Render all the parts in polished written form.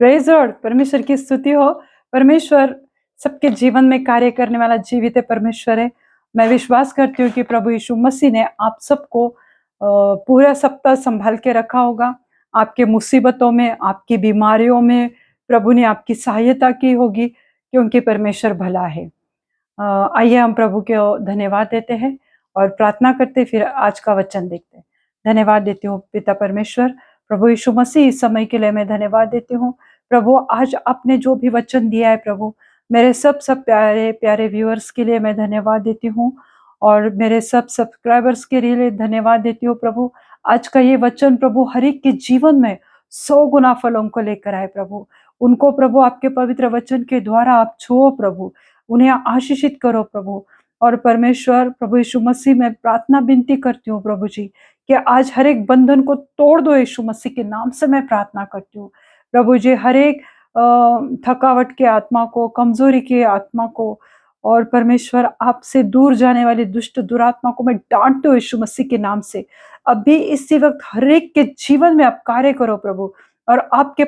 Praise Lord, परमेश्वर की स्तुति हो। परमेश्वर सबके जीवन में कार्य करने वाला जीवित परमेश्वर है। मैं विश्वास करती हूँ कि प्रभु यीशु मसीह ने आप सबको पूरा सप्ताह संभाल के रखा होगा। आपके मुसीबतों में, आपकी बीमारियों में प्रभु ने आपकी सहायता की होगी, क्योंकि परमेश्वर भला है। आइए हम प्रभु को धन्यवाद देते हैं और प्रार्थना करते, फिर आज का वचन देखते हैं। धन्यवाद देती हूँ पिता परमेश्वर, प्रभु यीशु मसीह, इस समय के लिए मैं धन्यवाद देती हूँ। प्रभु, आज आपने जो भी वचन दिया है प्रभु, मेरे सब प्यारे प्यारे व्यूअर्स के लिए मैं धन्यवाद देती हूँ और मेरे सब सब्सक्राइबर्स के लिए धन्यवाद देती हूँ प्रभु। आज का ये वचन प्रभु हर एक के जीवन में 100 गुना फलों को लेकर आए प्रभु। उनको प्रभु आपके पवित्र वचन के द्वारा आप छुओ प्रभु, उन्हें आशीषित करो प्रभु। और परमेश्वर प्रभु यीशु मसीह में प्रार्थना विनती करती हूँ प्रभु जी, कि आज हर एक बंधन को तोड़ दो। यीशु मसीह के नाम से मैं प्रार्थना करती हूँ प्रभु जी। हर एक थकावट के आत्मा को, कमजोरी के आत्मा को, और परमेश्वर आपसे दूर जाने वाली दुष्ट दुरात्मा को मैं डांटती हूँ यीशु मसीह के नाम से। अभी इसी वक्त हर एक के जीवन में आप कार्य करो प्रभु, और आपके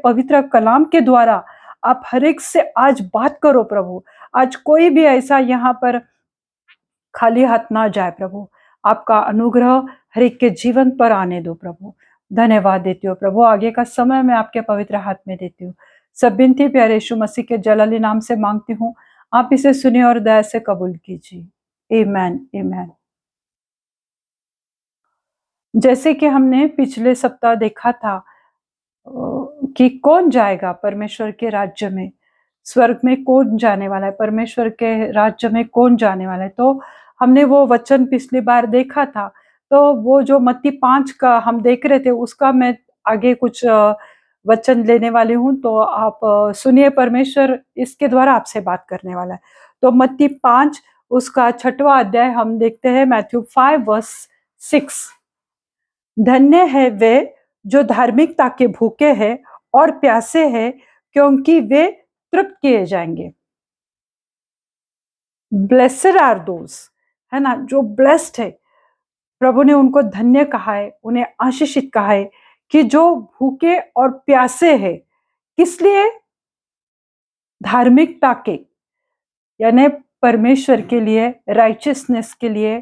पवित्र कलाम के द्वारा आप हर एक से आज बात करो प्रभु। आज कोई भी ऐसा यहाँ पर खाली हाथ ना जाए प्रभु। आपका अनुग्रह हर एक के जीवन पर आने दो प्रभु। धन्यवाद देती हूँ प्रभु। आगे का समय मैं आपके पवित्र हाथ में देती हूँ। सब विनती प्यारे यीशु मसीह के जलाली नाम से मांगती हूँ। आप इसे सुनिए और दया से कबूल कीजिए। आमीन, आमीन। जैसे कि हमने पिछले सप्ताह देखा था कि कौन जाएगा परमेश्वर के राज्य में, स्वर्ग में कौन जाने वाला है, परमेश्वर के राज्य में कौन जाने वाला है। तो हमने वो वचन पिछली बार देखा था। तो वो जो मत्ती 5 का हम देख रहे थे, उसका मैं आगे कुछ वचन लेने वाली हूँ। तो आप सुनिए, परमेश्वर इसके द्वारा आपसे बात करने वाला है। तो मत्ती 5 उसका 6वां अध्याय हम देखते हैं। Matthew 5 verse 6। धन्य है वे जो धार्मिकता के भूखे हैं और प्यासे हैं, क्योंकि वे तृप्त किए जाएंगे। ब्लेसड आर दोज, है ना, जो ब्लेस्ड है। प्रभु ने उनको धन्य कहा है, उन्हें आशीषित कहा है, कि जो भूखे और प्यासे हैं। किस लिए? धार्मिकता के, यानी परमेश्वर के लिए, राइचियसनेस के लिए।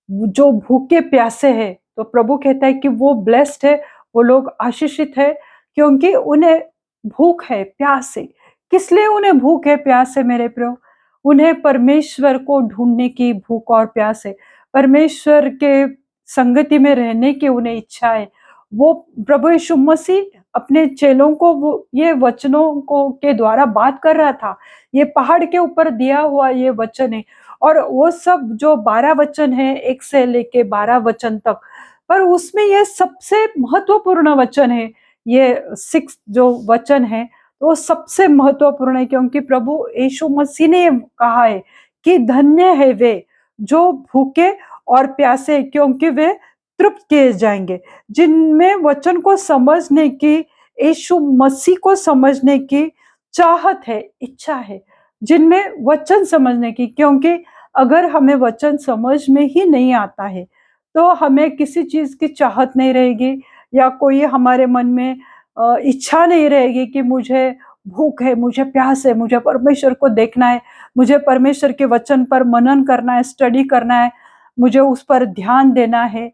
जो भूखे प्यासे हैं, तो प्रभु कहता है कि वो ब्लेस्ड है, वो लोग आशीषित है, क्योंकि उन्हें भूख है, प्यास है। किस लिए उन्हें भूख है, प्यास है मेरे प्रियो? उन्हें परमेश्वर को ढूंढने की भूख और प्यास है। परमेश्वर के संगति में रहने की उन्हें इच्छा है। वो प्रभु यीशु मसीह अपने चेलों को वो ये वचनों को के द्वारा बात कर रहा था। ये पहाड़ के ऊपर दिया हुआ ये वचन है, और वो सब जो 12 वचन है, 1 से लेके 12 वचन तक, पर उसमें ये सबसे महत्वपूर्ण वचन है। ये 6 जो वचन है, तो वो सबसे महत्वपूर्ण है, क्योंकि प्रभु यीशु मसीह ने कहा है कि धन्य है वे जो भूखे और प्यासे, क्योंकि वे तृप्त किए जाएंगे। जिनमें वचन को समझने की, यीशु मसीह को समझने की चाहत है, इच्छा है, जिनमें वचन समझने की। क्योंकि अगर हमें वचन समझ में ही नहीं आता है, तो हमें किसी चीज की चाहत नहीं रहेगी, या कोई हमारे मन में इच्छा नहीं रहेगी कि मुझे भूख है, मुझे प्यास है, मुझे परमेश्वर को देखना है, मुझे परमेश्वर के वचन पर मनन करना है, स्टडी करना है, मुझे उस पर ध्यान देना है।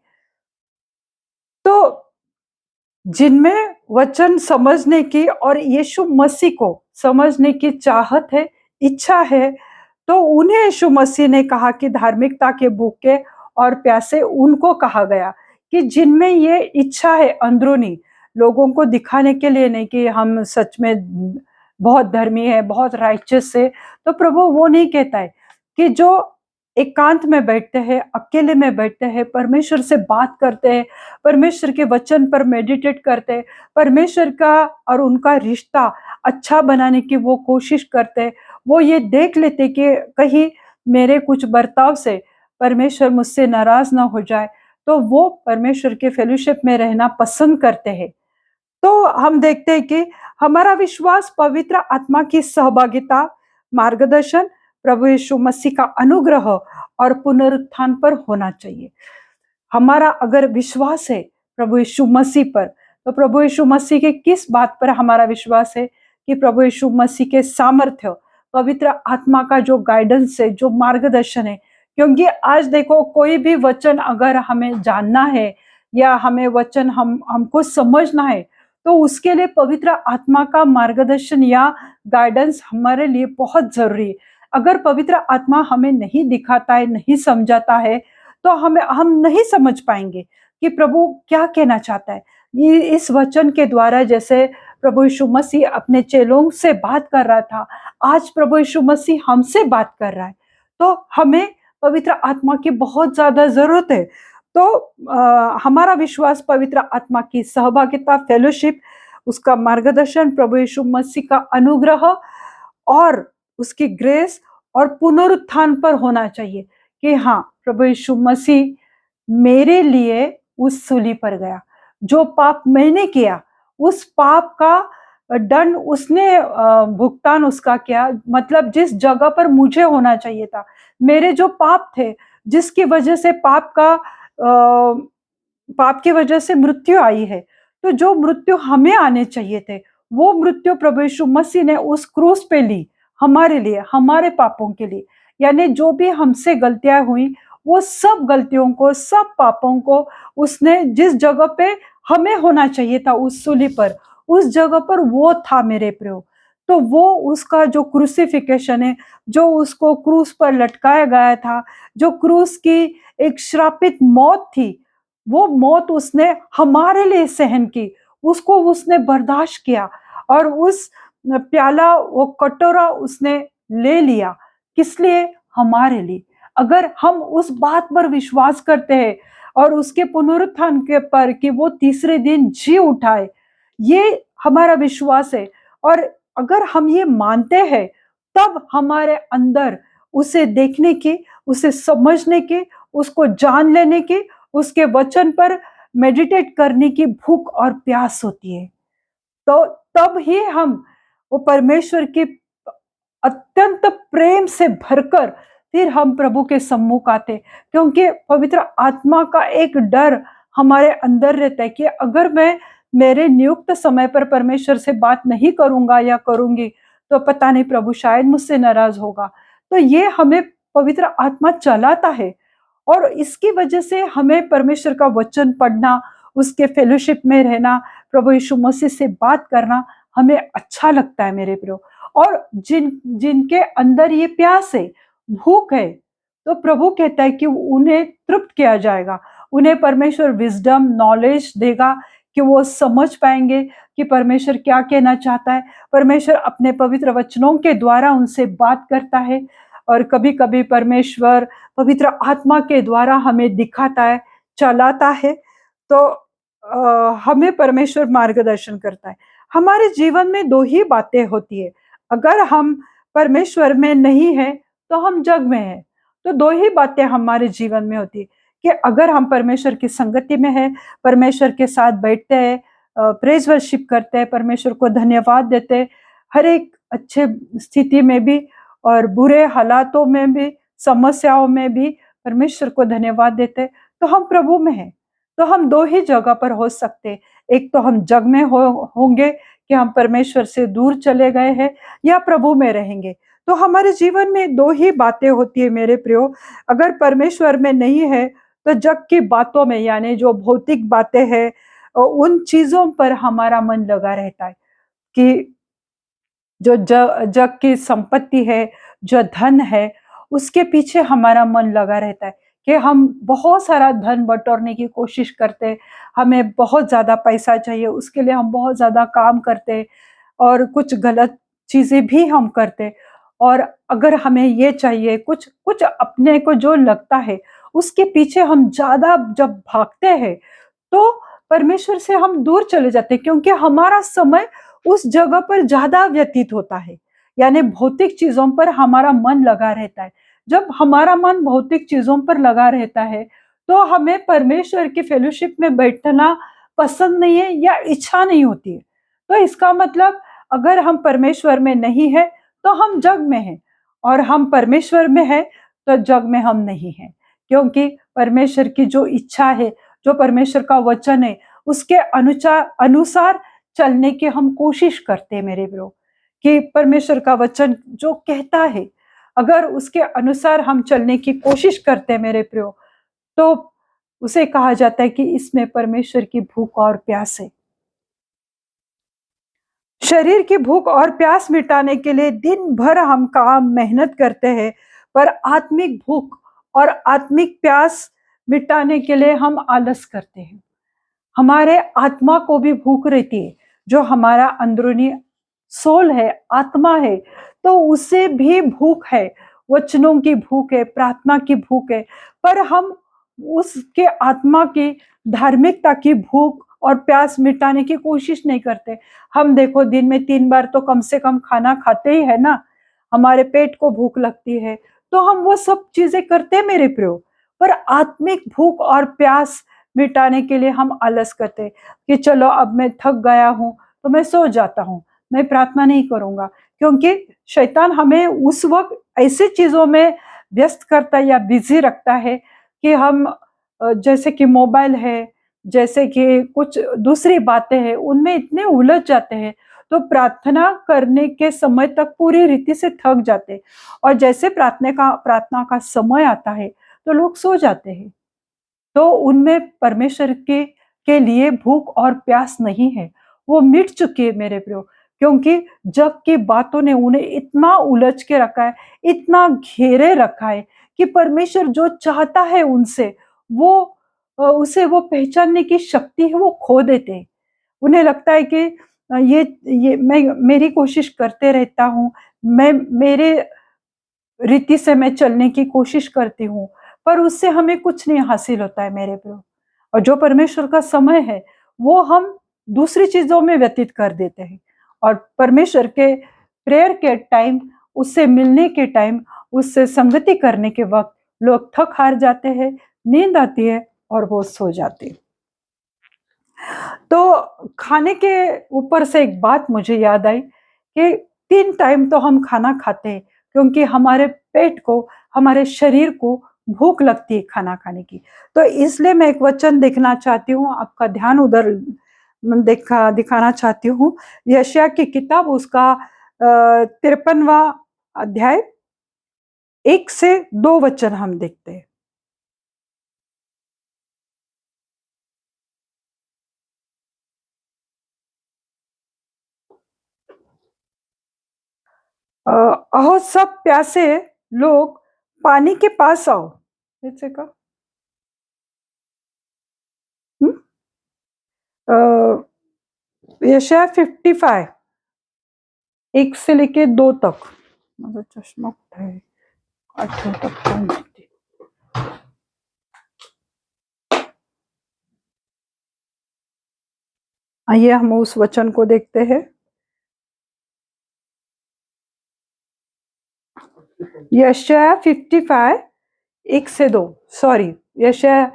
तो जिनमें वचन समझने की और यीशु मसीह को समझने की चाहत है, इच्छा है, तो उन्हें यीशु मसीह ने कहा कि धार्मिकता के भूखे और प्यासे उनको कहा गया, कि जिनमें ये इच्छा है अंदरूनी, लोगों को दिखाने के लिए नहीं कि हम सच में बहुत धर्मी है, बहुत राइचियस है। तो प्रभु वो नहीं कहता है कि जो एकांत में बैठते हैं, अकेले में बैठते हैं, परमेश्वर से बात करते हैं, परमेश्वर के वचन पर मेडिटेट करते हैं, परमेश्वर का और उनका रिश्ता अच्छा बनाने की वो कोशिश करते हैं। वो ये देख लेते कि कहीं मेरे कुछ बर्ताव से परमेश्वर मुझसे नाराज ना हो जाए, तो वो परमेश्वर के फेलोशिप में रहना पसंद करते हैं। तो हम देखते हैं कि हमारा विश्वास पवित्र आत्मा की सहभागिता, मार्गदर्शन, प्रभु यीशु मसीह का अनुग्रह और पुनरुत्थान पर होना चाहिए। हमारा अगर विश्वास है प्रभु यीशु मसीह पर, तो प्रभु यीशु मसीह के किस बात पर हमारा विश्वास है? कि प्रभु यीशु मसीह के सामर्थ्य, पवित्र आत्मा का जो गाइडेंस है, जो मार्गदर्शन है। क्योंकि आज देखो, कोई भी वचन अगर हमें जानना है या हमें वचन हमको समझना है, तो उसके लिए पवित्र आत्मा का मार्गदर्शन या गाइडेंस हमारे लिए बहुत जरूरी है। अगर पवित्र आत्मा हमें नहीं दिखाता है, नहीं समझाता है, तो हम नहीं समझ पाएंगे कि प्रभु क्या कहना चाहता है। ये इस वचन के द्वारा जैसे प्रभु यीशु मसीह अपने चेलों से बात कर रहा था, आज प्रभु यीशु मसीह हमसे बात कर रहा है। तो हमें पवित्र आत्मा की बहुत ज्यादा जरूरत है। तो हमारा विश्वास पवित्र आत्मा की सहभागिता, फेलोशिप, उसका मार्गदर्शन, प्रभु यीशु मसीह का अनुग्रह और उसकी ग्रेस और पुनरुत्थान पर होना चाहिए कि हाँ, प्रभु यीशु मसीह मेरे लिए उस सूली पर गया। जो पाप मैंने किया, उस पाप का दंड उसने भुगतान उसका किया। मतलब जिस जगह पर मुझे होना चाहिए था, मेरे जो पाप थे, जिसकी वजह से पाप की वजह से मृत्यु आई है, तो जो मृत्यु हमें आने चाहिए थे, वो मृत्यु प्रभु यीशु मसीह ने उस क्रूस पे ली हमारे लिए, हमारे पापों के लिए। यानी जो भी हमसे गलतियां हुई, वो सब गलतियों को, सब पापों को उसने जिस जगह पे हमें होना चाहिए था, उस सूली पर, उस जगह पर वो था मेरे प्रियो। तो वो उसका जो क्रूसिफिकेशन है, जो उसको क्रूस पर लटकाया गया था, जो क्रूस की एक श्रापित मौत थी, वो मौत उसने हमारे लिए सहन की, उसको उसने बर्दाश्त किया। और उस प्याला, वो कटोरा उसने ले लिया। किस लिए? हमारे लिए। अगर हम उस बात पर विश्वास करते हैं और उसके पुनरुत्थान के पर कि वो तीसरे दिन जी उठाए, ये हमारा विश्वास है। और अगर हम ये मानते हैं, तब हमारे अंदर उसे देखने की, उसे समझने की, उसको जान लेने की, उसके वचन पर मेडिटेट करने की भूख और प्यास होती है। तो तब ही हम वो परमेश्वर की अत्यंत प्रेम से भरकर फिर हम प्रभु के सम्मुख आते। क्योंकि पवित्र आत्मा का एक डर हमारे अंदर रहता है कि अगर मैं मेरे नियुक्त समय पर परमेश्वर से बात नहीं करूंगा या करूंगी, तो पता नहीं प्रभु शायद मुझसे नाराज होगा। तो ये हमें पवित्र आत्मा चलाता है। और इसकी वजह से हमें परमेश्वर का वचन पढ़ना, उसके फेलोशिप में रहना, प्रभु यीशु मसीह से बात करना हमें अच्छा लगता है मेरे प्रियो। और जिनके अंदर ये प्यास है, भूख है, तो प्रभु कहता है कि उन्हें तृप्त किया जाएगा। उन्हें परमेश्वर विजडम, नॉलेज देगा कि वो समझ पाएंगे कि परमेश्वर क्या कहना चाहता है। परमेश्वर अपने पवित्र वचनों के द्वारा उनसे बात करता है। और कभी कभी परमेश्वर पवित्र आत्मा के द्वारा हमें दिखाता है, चलाता है। तो हमें परमेश्वर मार्गदर्शन करता है। हमारे जीवन में दो ही बातें होती है। अगर हम परमेश्वर में नहीं है, तो हम जग में हैं। तो दो ही बातें हमारे जीवन में होती है कि अगर हम परमेश्वर की संगति में है, परमेश्वर के साथ बैठते हैं, प्रेज वर्शिप करते हैं, परमेश्वर को धन्यवाद देते हैं, हर एक अच्छे स्थिति में भी और बुरे हालातों में भी, समस्याओं में भी परमेश्वर को धन्यवाद देते हैं, तो हम प्रभु में हैं। तो हम दो ही जगह पर हो सकते हैं। एक तो हम जग में होंगे कि हम परमेश्वर से दूर चले गए हैं, या प्रभु में रहेंगे। तो हमारे जीवन में दो ही बातें होती है मेरे प्रियो। अगर परमेश्वर में नहीं है, तो जग की बातों में, यानी जो भौतिक बातें हैं, उन चीजों पर हमारा मन लगा रहता है कि जो जग की संपत्ति है, जो धन है, उसके पीछे हमारा मन लगा रहता है कि हम बहुत सारा धन बटोरने की कोशिश करते हैं। हमें बहुत ज्यादा पैसा चाहिए, उसके लिए हम बहुत ज्यादा काम करते हैं और कुछ गलत चीजें भी हम करते हैं। और अगर हमें ये चाहिए, कुछ कुछ अपने को जो लगता है, उसके पीछे हम ज्यादा जब भागते हैं, तो परमेश्वर से हम दूर चले जाते हैं। क्योंकि हमारा समय उस जगह पर ज्यादा व्यतीत होता है, यानी भौतिक चीजों पर हमारा मन लगा रहता है। जब हमारा मन भौतिक चीजों पर लगा रहता है, तो हमें परमेश्वर की फेलोशिप में बैठना पसंद नहीं है या इच्छा नहीं होती है। तो इसका मतलब, अगर हम परमेश्वर में नहीं है, तो हम जग में हैं। और हम परमेश्वर में है, तो जग में हम नहीं हैं। क्योंकि परमेश्वर की जो इच्छा है, जो परमेश्वर का वचन है, उसके अनुसार चलने की हम कोशिश करते हैं मेरे प्रियो, कि परमेश्वर का वचन जो कहता है अगर उसके अनुसार हम चलने की कोशिश करते हैं मेरे प्रियो, तो उसे कहा जाता है कि इसमें परमेश्वर की भूख और प्यास है। शरीर की भूख और प्यास मिटाने के लिए दिन भर हम काम मेहनत करते हैं, पर आत्मिक भूख और आत्मिक प्यास मिटाने के लिए हम आलस करते हैं। हमारे आत्मा को भी भूख रहती है, जो हमारा अंदरूनी सोल है, आत्मा है, तो उसे भी भूख है, वचनों की भूख है, प्रार्थना की भूख है, पर हम उसके आत्मा की धार्मिकता की भूख और प्यास मिटाने की कोशिश नहीं करते। हम देखो दिन में 3 बार तो कम से कम खाना खाते ही है ना, हमारे पेट को भूख लगती है, तो हम वो सब चीजें करते हैं मेरे प्रियो, पर आत्मिक भूख और प्यास मिटाने के लिए हम आलस करते हैं कि चलो अब मैं थक गया हूं तो मैं सो जाता हूं, मैं प्रार्थना नहीं करूंगा, क्योंकि शैतान हमें उस वक्त ऐसी चीजों में व्यस्त करता है या बिजी रखता है कि हम जैसे कि मोबाइल है, जैसे कि कुछ दूसरी बातें हैं, उनमें इतने उलझ जाते हैं, तो प्रार्थना करने के समय तक पूरी रीति से थक जाते हैं, और जैसे प्रार्थना का समय आता है तो लोग सो जाते हैं। तो उनमें परमेश्वर के लिए भूख और प्यास नहीं है, वो मिट चुके हैं मेरे प्रियो, क्योंकि जग की बातों ने उन्हें इतना उलझ के रखा है, इतना घेरे रखा है कि परमेश्वर जो चाहता है उनसे, वो उसे वो पहचानने की शक्ति है वो खो देते हैं। उन्हें लगता है कि ये मैं मेरी कोशिश करते रहता हूँ, मैं मेरे रीति से मैं चलने की कोशिश करती हूँ, पर उससे हमें कुछ नहीं हासिल होता है मेरे प्रियो। और जो परमेश्वर का समय है, वो हम दूसरी चीज़ों में व्यतीत कर देते हैं, और परमेश्वर के प्रेयर के टाइम, उससे मिलने के टाइम, उससे संगति करने के वक़्त लोग थक हार जाते हैं, नींद आती है और वो सो जाते हैं। तो खाने के ऊपर से एक बात मुझे याद आई कि 3 टाइम तो हम खाना खाते हैं, क्योंकि हमारे पेट को, हमारे शरीर को भूख लगती है खाना खाने की। तो इसलिए मैं एक वचन देखना चाहती हूँ, आपका ध्यान उधर दिखाना चाहती हूँ। यशायाह की किताब उसका 53वां अध्याय 1 से 2 वचन हम देखते हैं। अहो सब प्यासे लोग पानी के पास आओ। ऐसे का हुँ? यशायाह 55 1 से लेके 2 तक। माझा चष्मा कुठे आहे? आठवतात का माहिती. आइए हम उस वचन को देखते हैं। यशायाह 55 1 से 2, सॉरी, यशायाह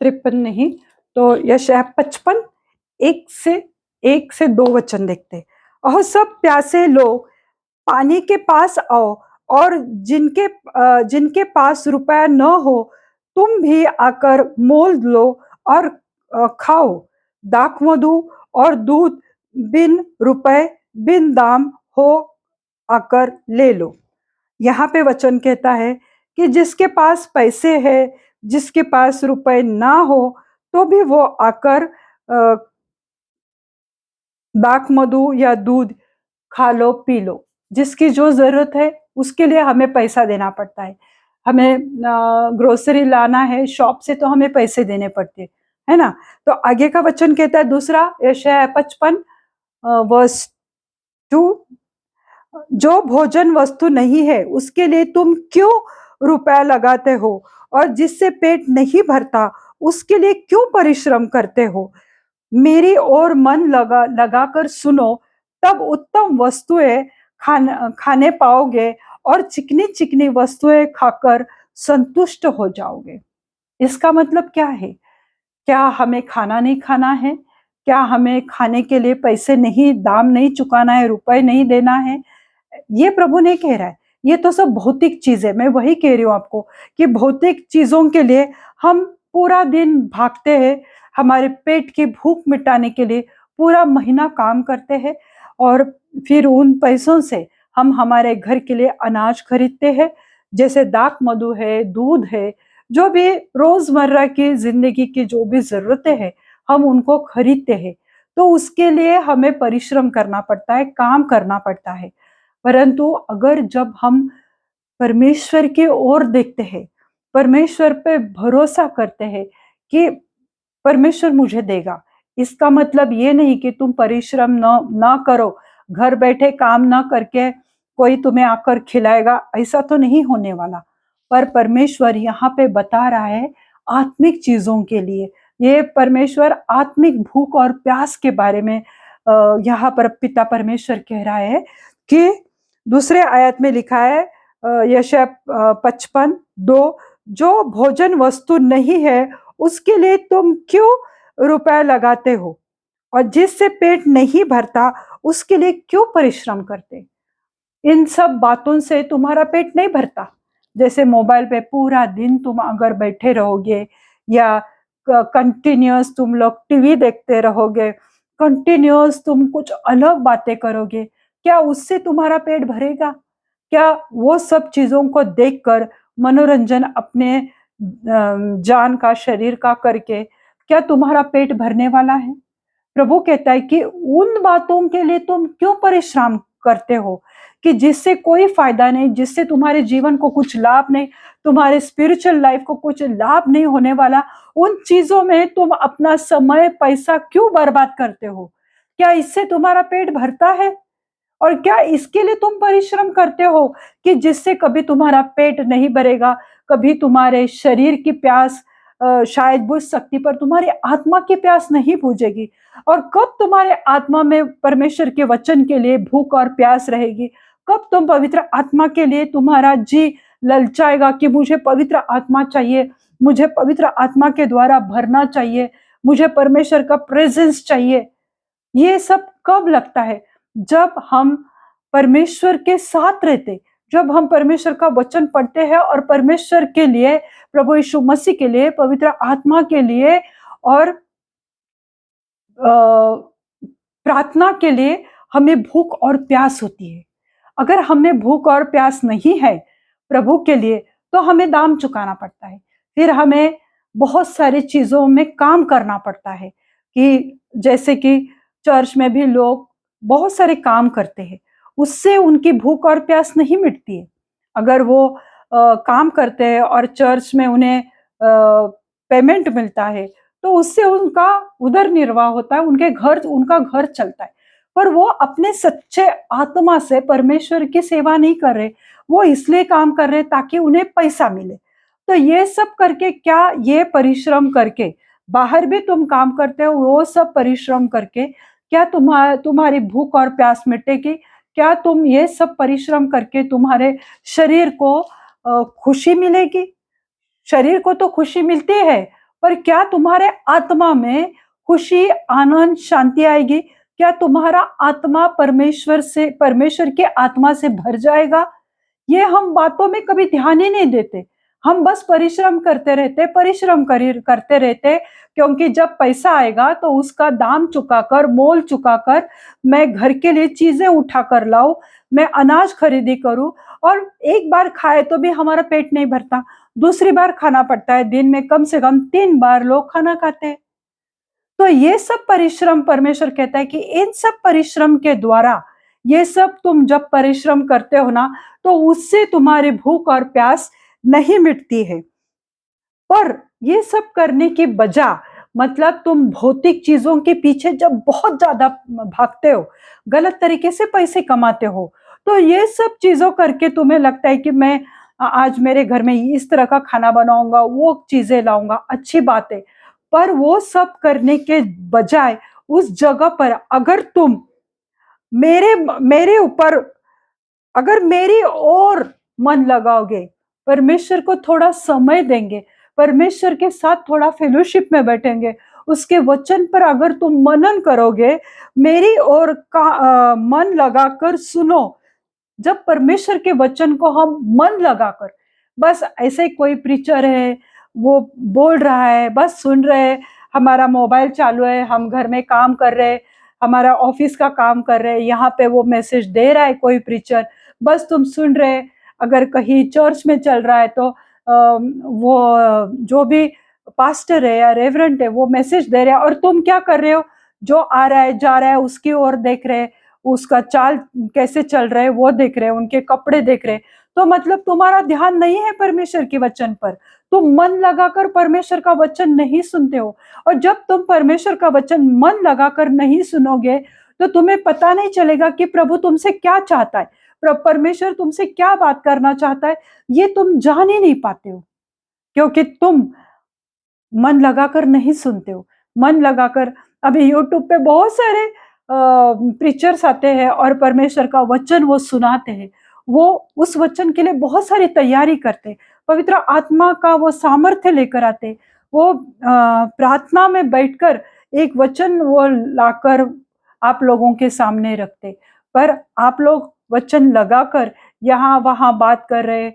53 नहीं, तो यशायाह 55 1 से 2 वचन देखते हैं। अहो सब प्यासे लोग पानी के पास आओ, और जिनके पास रुपया न हो, तुम भी आकर मोल लो और खाओ। दाख मधु और दूध बिन रुपए, बिन दाम हो, आकर ले लो। यहाँ पे वचन कहता है कि जिसके पास पैसे है, जिसके पास रुपए ना हो, तो भी वो आकर दाख मधु या दूध खा लो, पी लो। जिसकी जो ज़रूरत है, उसके लिए हमें पैसा देना पड़ता है। हमें ग्रोसरी लाना है शॉप से, तो हमें पैसे देने पड़ते हैं, है ना? तो आगे का वचन कहता है दूसरा, यशायाह 55 वर्स 2, जो भोजन वस्तु नहीं है, उसके लिए तुम क्यों रुपया लगाते हो? और जिससे पेट नहीं भरता, उसके लिए क्यों परिश्रम करते हो? मेरी ओर मन लगाकर सुनो, तब उत्तम वस्तुएं खाने पाओगे, और चिकनी चिकनी वस्तुएं खाकर संतुष्ट हो जाओगे। इसका मतलब क्या है? क्या हमें खाना नहीं खाना है? क्या हमें खाने के लिए पैसे नहीं, दाम नहीं चुकाना है, रुपए नहीं देना है? ये प्रभु नहीं कह रहा है। ये तो सब भौतिक चीज है। मैं वही कह रही हूँ आपको कि भौतिक चीजों के लिए हम पूरा दिन भागते हैं, हमारे पेट की भूख मिटाने के लिए पूरा महीना काम करते हैं, और फिर उन पैसों से हम हमारे घर के लिए अनाज खरीदते हैं, जैसे दाक मधु है, दूध है, जो भी रोजमर्रा की जिंदगी की जो भी जरूरतें हैं, हम उनको खरीदते हैं। तो उसके लिए हमें परिश्रम करना पड़ता है, काम करना पड़ता है। परंतु अगर जब हम परमेश्वर की ओर देखते हैं, परमेश्वर पे भरोसा करते हैं कि परमेश्वर मुझे देगा, इसका मतलब ये नहीं कि तुम परिश्रम ना करो, घर बैठे काम ना करके कोई तुम्हें आकर खिलाएगा, ऐसा तो नहीं होने वाला। पर परमेश्वर यहाँ पे बता रहा है आत्मिक चीजों के लिए, ये परमेश्वर आत्मिक भूख और प्यास के बारे में यहाँ पर पिता परमेश्वर कह रहा है कि दूसरे आयत में लिखा है, यशायाह 55:2, जो भोजन वस्तु नहीं है उसके लिए तुम क्यों रुपए लगाते हो, और जिससे पेट नहीं भरता उसके लिए क्यों परिश्रम करते। इन सब बातों से तुम्हारा पेट नहीं भरता। जैसे मोबाइल पे पूरा दिन तुम अगर बैठे रहोगे, या कंटिन्यूअस तुम लोग टीवी देखते रहोगे, कंटिन्यूअस तुम कुछ अलग बातें करोगे, क्या उससे तुम्हारा पेट भरेगा? क्या वो सब चीजों को देखकर मनोरंजन अपने जान का, शरीर का करके क्या तुम्हारा पेट भरने वाला है? प्रभु कहता है कि उन बातों के लिए तुम क्यों परिश्रम करते हो कि जिससे कोई फायदा नहीं, जिससे तुम्हारे जीवन को कुछ लाभ नहीं, तुम्हारे स्पिरिचुअल लाइफ को कुछ लाभ नहीं होने वाला, उन चीजों में तुम अपना समय, पैसा क्यों बर्बाद करते हो? क्या इससे तुम्हारा पेट भरता है? और क्या इसके लिए तुम परिश्रम करते हो कि जिससे कभी तुम्हारा पेट नहीं भरेगा, कभी तुम्हारे शरीर की प्यास शायद बुझ सकती, पर तुम्हारी आत्मा की प्यास नहीं बुझेगी। और कब तुम्हारे आत्मा में परमेश्वर के वचन के लिए भूख और प्यास रहेगी? कब तुम पवित्र आत्मा के लिए तुम्हारा जी ललचाएगा कि मुझे पवित्र आत्मा चाहिए, मुझे पवित्र आत्मा के द्वारा भरना चाहिए, मुझे परमेश्वर का प्रेजेंस चाहिए। ये सब कब लगता है? जब हम परमेश्वर के साथ रहते, जब हम परमेश्वर का वचन पढ़ते हैं और परमेश्वर के लिए, प्रभु यीशु मसीह के लिए, पवित्र आत्मा के लिए और प्रार्थना के लिए हमें भूख और प्यास होती है। अगर हमें भूख और प्यास नहीं है प्रभु के लिए, तो हमें दाम चुकाना पड़ता है। फिर हमें बहुत सारी चीजों में काम करना पड़ता है, कि जैसे कि चर्च में भी लोग बहुत सारे काम करते हैं, उससे उनकी भूख और प्यास नहीं मिटती है। अगर वो काम करते हैं और चर्च में उन्हें पेमेंट मिलता है, तो उससे उनका उदर निर्वाह होता है, उनका घर चलता है। पर वो अपने सच्चे आत्मा से परमेश्वर की सेवा नहीं कर रहे, वो इसलिए काम कर रहे ताकि उन्हें पैसा मिले। तो ये सब करके, क्या ये परिश्रम करके, बाहर भी तुम काम करते हो, वो सब परिश्रम करके क्या तुम्हारी भूख और प्यास मिटेगी? क्या तुम ये सब परिश्रम करके तुम्हारे शरीर को खुशी मिलेगी? शरीर को तो खुशी मिलती है, पर क्या तुम्हारे आत्मा में खुशी, आनंद, शांति आएगी? क्या तुम्हारा आत्मा परमेश्वर के आत्मा से भर जाएगा? ये हम बातों में कभी ध्यान ही नहीं देते। हम बस परिश्रम करते रहते, करते रहते, क्योंकि जब पैसा आएगा तो उसका दाम चुकाकर, मोल चुकाकर मैं घर के लिए चीजें उठा कर लाऊं, मैं अनाज खरीदी करूं, और एक बार खाए तो भी हमारा पेट नहीं भरता, दूसरी बार खाना पड़ता है। दिन में कम से कम 3 बार लोग खाना खाते हैं। तो ये सब परिश्रम, परमेश्वर कहता है कि इन सब परिश्रम के द्वारा, ये सब तुम जब परिश्रम करते हो ना, तो उससे तुम्हारी भूख और प्यास नहीं मिटती है। पर ये सब करने की बजाय, मतलब तुम भौतिक चीजों के पीछे जब बहुत ज्यादा भागते हो, गलत तरीके से पैसे कमाते हो, तो ये सब चीजों करके तुम्हें लगता है कि मैं आज मेरे घर में इस तरह का खाना बनाऊंगा, वो चीजें लाऊंगा, अच्छी बात है। पर वो सब करने के बजाय उस जगह पर अगर तुम मेरे मेरे ऊपर, अगर मेरी ओर मन लगाओगे, परमेश्वर को थोड़ा समय देंगे, परमेश्वर के साथ थोड़ा फेलोशिप में बैठेंगे, उसके वचन पर अगर तुम मनन करोगे, मेरी ओर का मन लगाकर सुनो। जब परमेश्वर के वचन को हम मन लगाकर, बस ऐसे कोई प्रीचर है, वो बोल रहा है, बस सुन रहे हैं, हमारा मोबाइल चालू है, हम घर में काम कर रहे हैं, हमारा ऑफिस का काम कर रहे हैं, यहाँ पे वो मैसेज दे रहा है कोई प्रीचर, बस तुम सुन रहे। अगर कहीं चर्च में चल रहा है तो वो जो भी पास्टर है या रेवरेंट है वो मैसेज दे रहे हैं, और तुम क्या कर रहे हो? जो आ रहा है जा रहा है उसकी ओर देख रहे, उसका चाल कैसे चल रहा है वो देख रहे, उनके कपड़े देख रहे। तो मतलब तुम्हारा ध्यान नहीं है परमेश्वर के वचन पर, तुम मन लगाकर परमेश्वर का वचन नहीं सुनते हो। और जब तुम परमेश्वर का वचन मन लगाकर नहीं सुनोगे तो तुम्हें पता नहीं चलेगा कि प्रभु तुमसे क्या चाहता है, परमेश्वर तुमसे क्या बात करना चाहता है, ये तुम जान ही नहीं पाते हो, क्योंकि तुम मन लगाकर नहीं सुनते हो। मन लगाकर अभी यूट्यूब पे बहुत सारे प्रीचर्स आते हैं और परमेश्वर का वचन वो सुनाते हैं, वो उस वचन के लिए बहुत सारी तैयारी करते हैं, पवित्र आत्मा का वो सामर्थ्य लेकर आते, वो प्रार्थना में बैठकर एक वचन वो लाकर आप लोगों के सामने रखते, पर आप लोग वचन लगाकर यहाँ वहां बात कर रहे,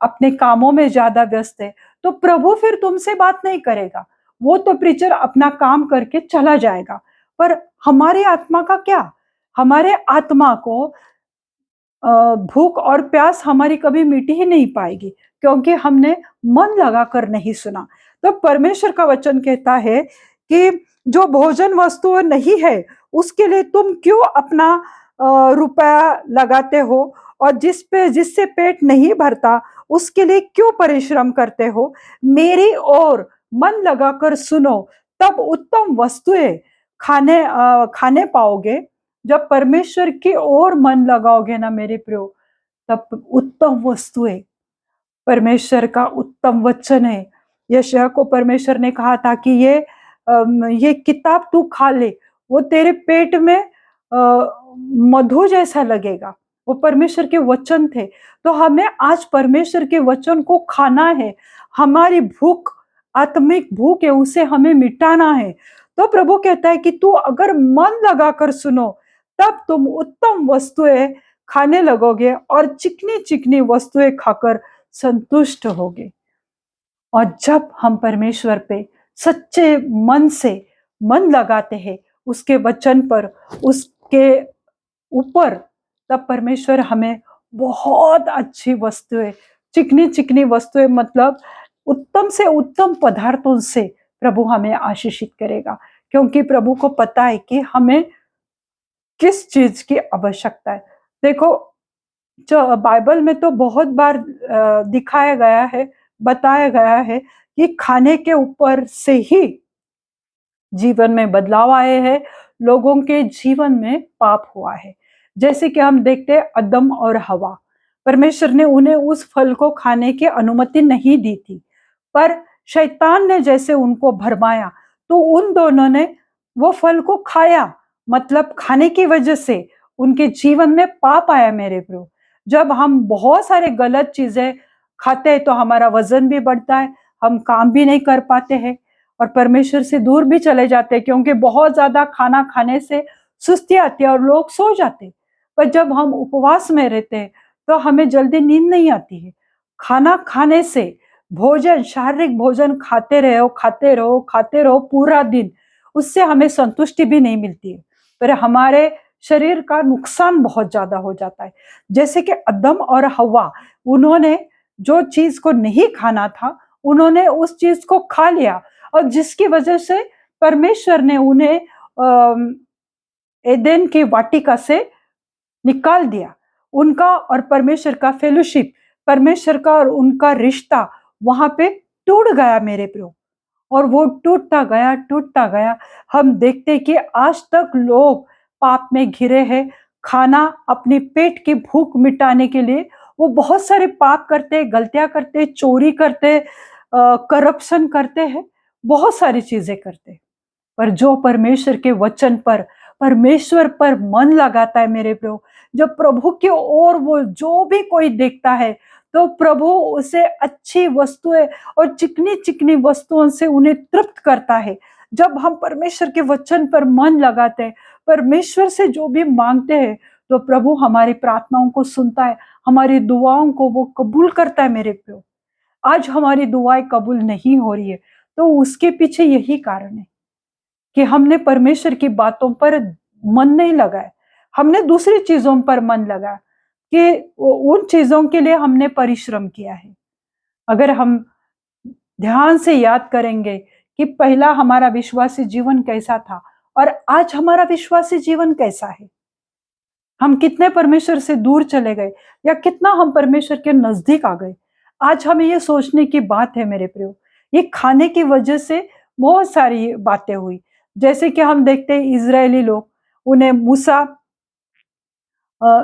अपने कामों में ज्यादा व्यस्त है, तो प्रभु फिर तुमसे बात नहीं करेगा, वो तो प्रीचर अपना काम करके चला जाएगा। पर हमारी आत्मा का क्या? हमारे आत्मा को भूख और प्यास हमारी कभी मिटी ही नहीं पाएगी, क्योंकि हमने मन लगाकर नहीं सुना। तो परमेश्वर का वचन कहता है कि जो भोजन वस्तु नहीं है उसके लिए तुम क्यों अपना रुपया लगाते हो, और जिससे पेट नहीं भरता उसके लिए क्यों परिश्रम करते हो? मेरी ओर मन लगाकर सुनो, तब उत्तम वस्तुएं खाने पाओगे। जब परमेश्वर की ओर मन लगाओगे ना मेरे प्रियो, तब उत्तम वस्तुएं, परमेश्वर का उत्तम वचन है। यशायाह को परमेश्वर ने कहा था कि ये किताब तू खा ले, वो तेरे पेट में मधु जैसा लगेगा। वो परमेश्वर के वचन थे। तो हमें आज परमेश्वर के वचन को खाना है, हमारी भूख, आत्मिक भूख है, उसे हमें मिटाना है। तो प्रभु कहता है कि तू अगर मन लगाकर सुनो, तब तुम उत्तम वस्तुएं खाने लगोगे और चिकनी चिकनी वस्तुएं खाकर संतुष्ट होगे। और जब हम परमेश्वर पे सच्चे मन से मन लगाते हैं, उसके वचन पर, उसके ऊपर, तब परमेश्वर हमें बहुत अच्छी वस्तुएं, चिकनी चिकनी वस्तुएं, मतलब उत्तम से उत्तम पदार्थों से प्रभु हमें आशीषित करेगा, क्योंकि प्रभु को पता है कि हमें किस चीज की आवश्यकता है। देखो, जो बाइबल में तो बहुत बार दिखाया गया है, बताया गया है कि खाने के ऊपर से ही जीवन में बदलाव आए हैं, लोगों के जीवन में पाप हुआ है। जैसे कि हम देखते हैं अदम और हवा, परमेश्वर ने उन्हें उस फल को खाने की अनुमति नहीं दी थी, पर शैतान ने जैसे उनको भरमाया तो उन दोनों ने वो फल को खाया, मतलब खाने की वजह से उनके जीवन में पाप आया मेरे प्रभु। जब हम बहुत सारे गलत चीजें खाते हैं तो हमारा वजन भी बढ़ता है, हम काम भी नहीं कर पाते हैं और परमेश्वर से दूर भी चले जाते हैं, क्योंकि बहुत ज्यादा खाना खाने से सुस्ती आती है और लोग सो जाते हैं। पर जब हम उपवास में रहते हैं तो हमें जल्दी नींद नहीं आती है। खाना खाने से, भोजन, शारीरिक भोजन खाते रहो पूरा दिन, उससे हमें संतुष्टि भी नहीं मिलती है, पर हमारे शरीर का नुकसान बहुत ज्यादा हो जाता है। जैसे कि अदम और हवा, उन्होंने जो चीज को नहीं खाना था उन्होंने उस चीज को खा लिया, और जिसकी वजह से परमेश्वर ने उन्हें एदेन की वाटिका से निकाल दिया। उनका और परमेश्वर का फेलोशिप, परमेश्वर का और उनका रिश्ता वहां पे टूट गया मेरे प्रियो। और वो टूटता गया। हम देखते कि आज तक लोग पाप में घिरे हैं। खाना, अपने पेट की भूख मिटाने के लिए वो बहुत सारे पाप करते, गलतियां करते, चोरी करते, करप्शन करते हैं, बहुत सारी चीजें करते हैं। पर जो परमेश्वर के वचन पर, परमेश्वर पर मन लगाता है मेरे प्रभु, जब प्रभु की ओर वो जो भी कोई देखता है तो प्रभु उसे अच्छी वस्तुएं और चिकनी चिकनी वस्तुओं से उन्हें तृप्त करता है। जब हम परमेश्वर के वचन पर मन लगाते हैं, परमेश्वर से जो भी मांगते हैं, तो प्रभु हमारी प्रार्थनाओं को सुनता है, हमारी दुआओं को वो कबूल करता है मेरे प्रभु। आज हमारी दुआएं कबूल नहीं हो रही है तो उसके पीछे यही कारण है कि हमने परमेश्वर की बातों पर मन नहीं लगाया, हमने दूसरी चीजों पर मन लगा कि उन चीजों के लिए हमने परिश्रम किया है। अगर हम ध्यान से याद करेंगे कि पहला हमारा विश्वासी जीवन कैसा था और आज हमारा विश्वासी जीवन कैसा है, हम कितने परमेश्वर से दूर चले गए या कितना हम परमेश्वर के नजदीक आ गए, आज हमें ये सोचने की बात है मेरे प्रियो। ये खाने की वजह से बहुत सारी बातें हुई, जैसे कि हम देखते हैं इजरायली लोग, उन्हें मूसा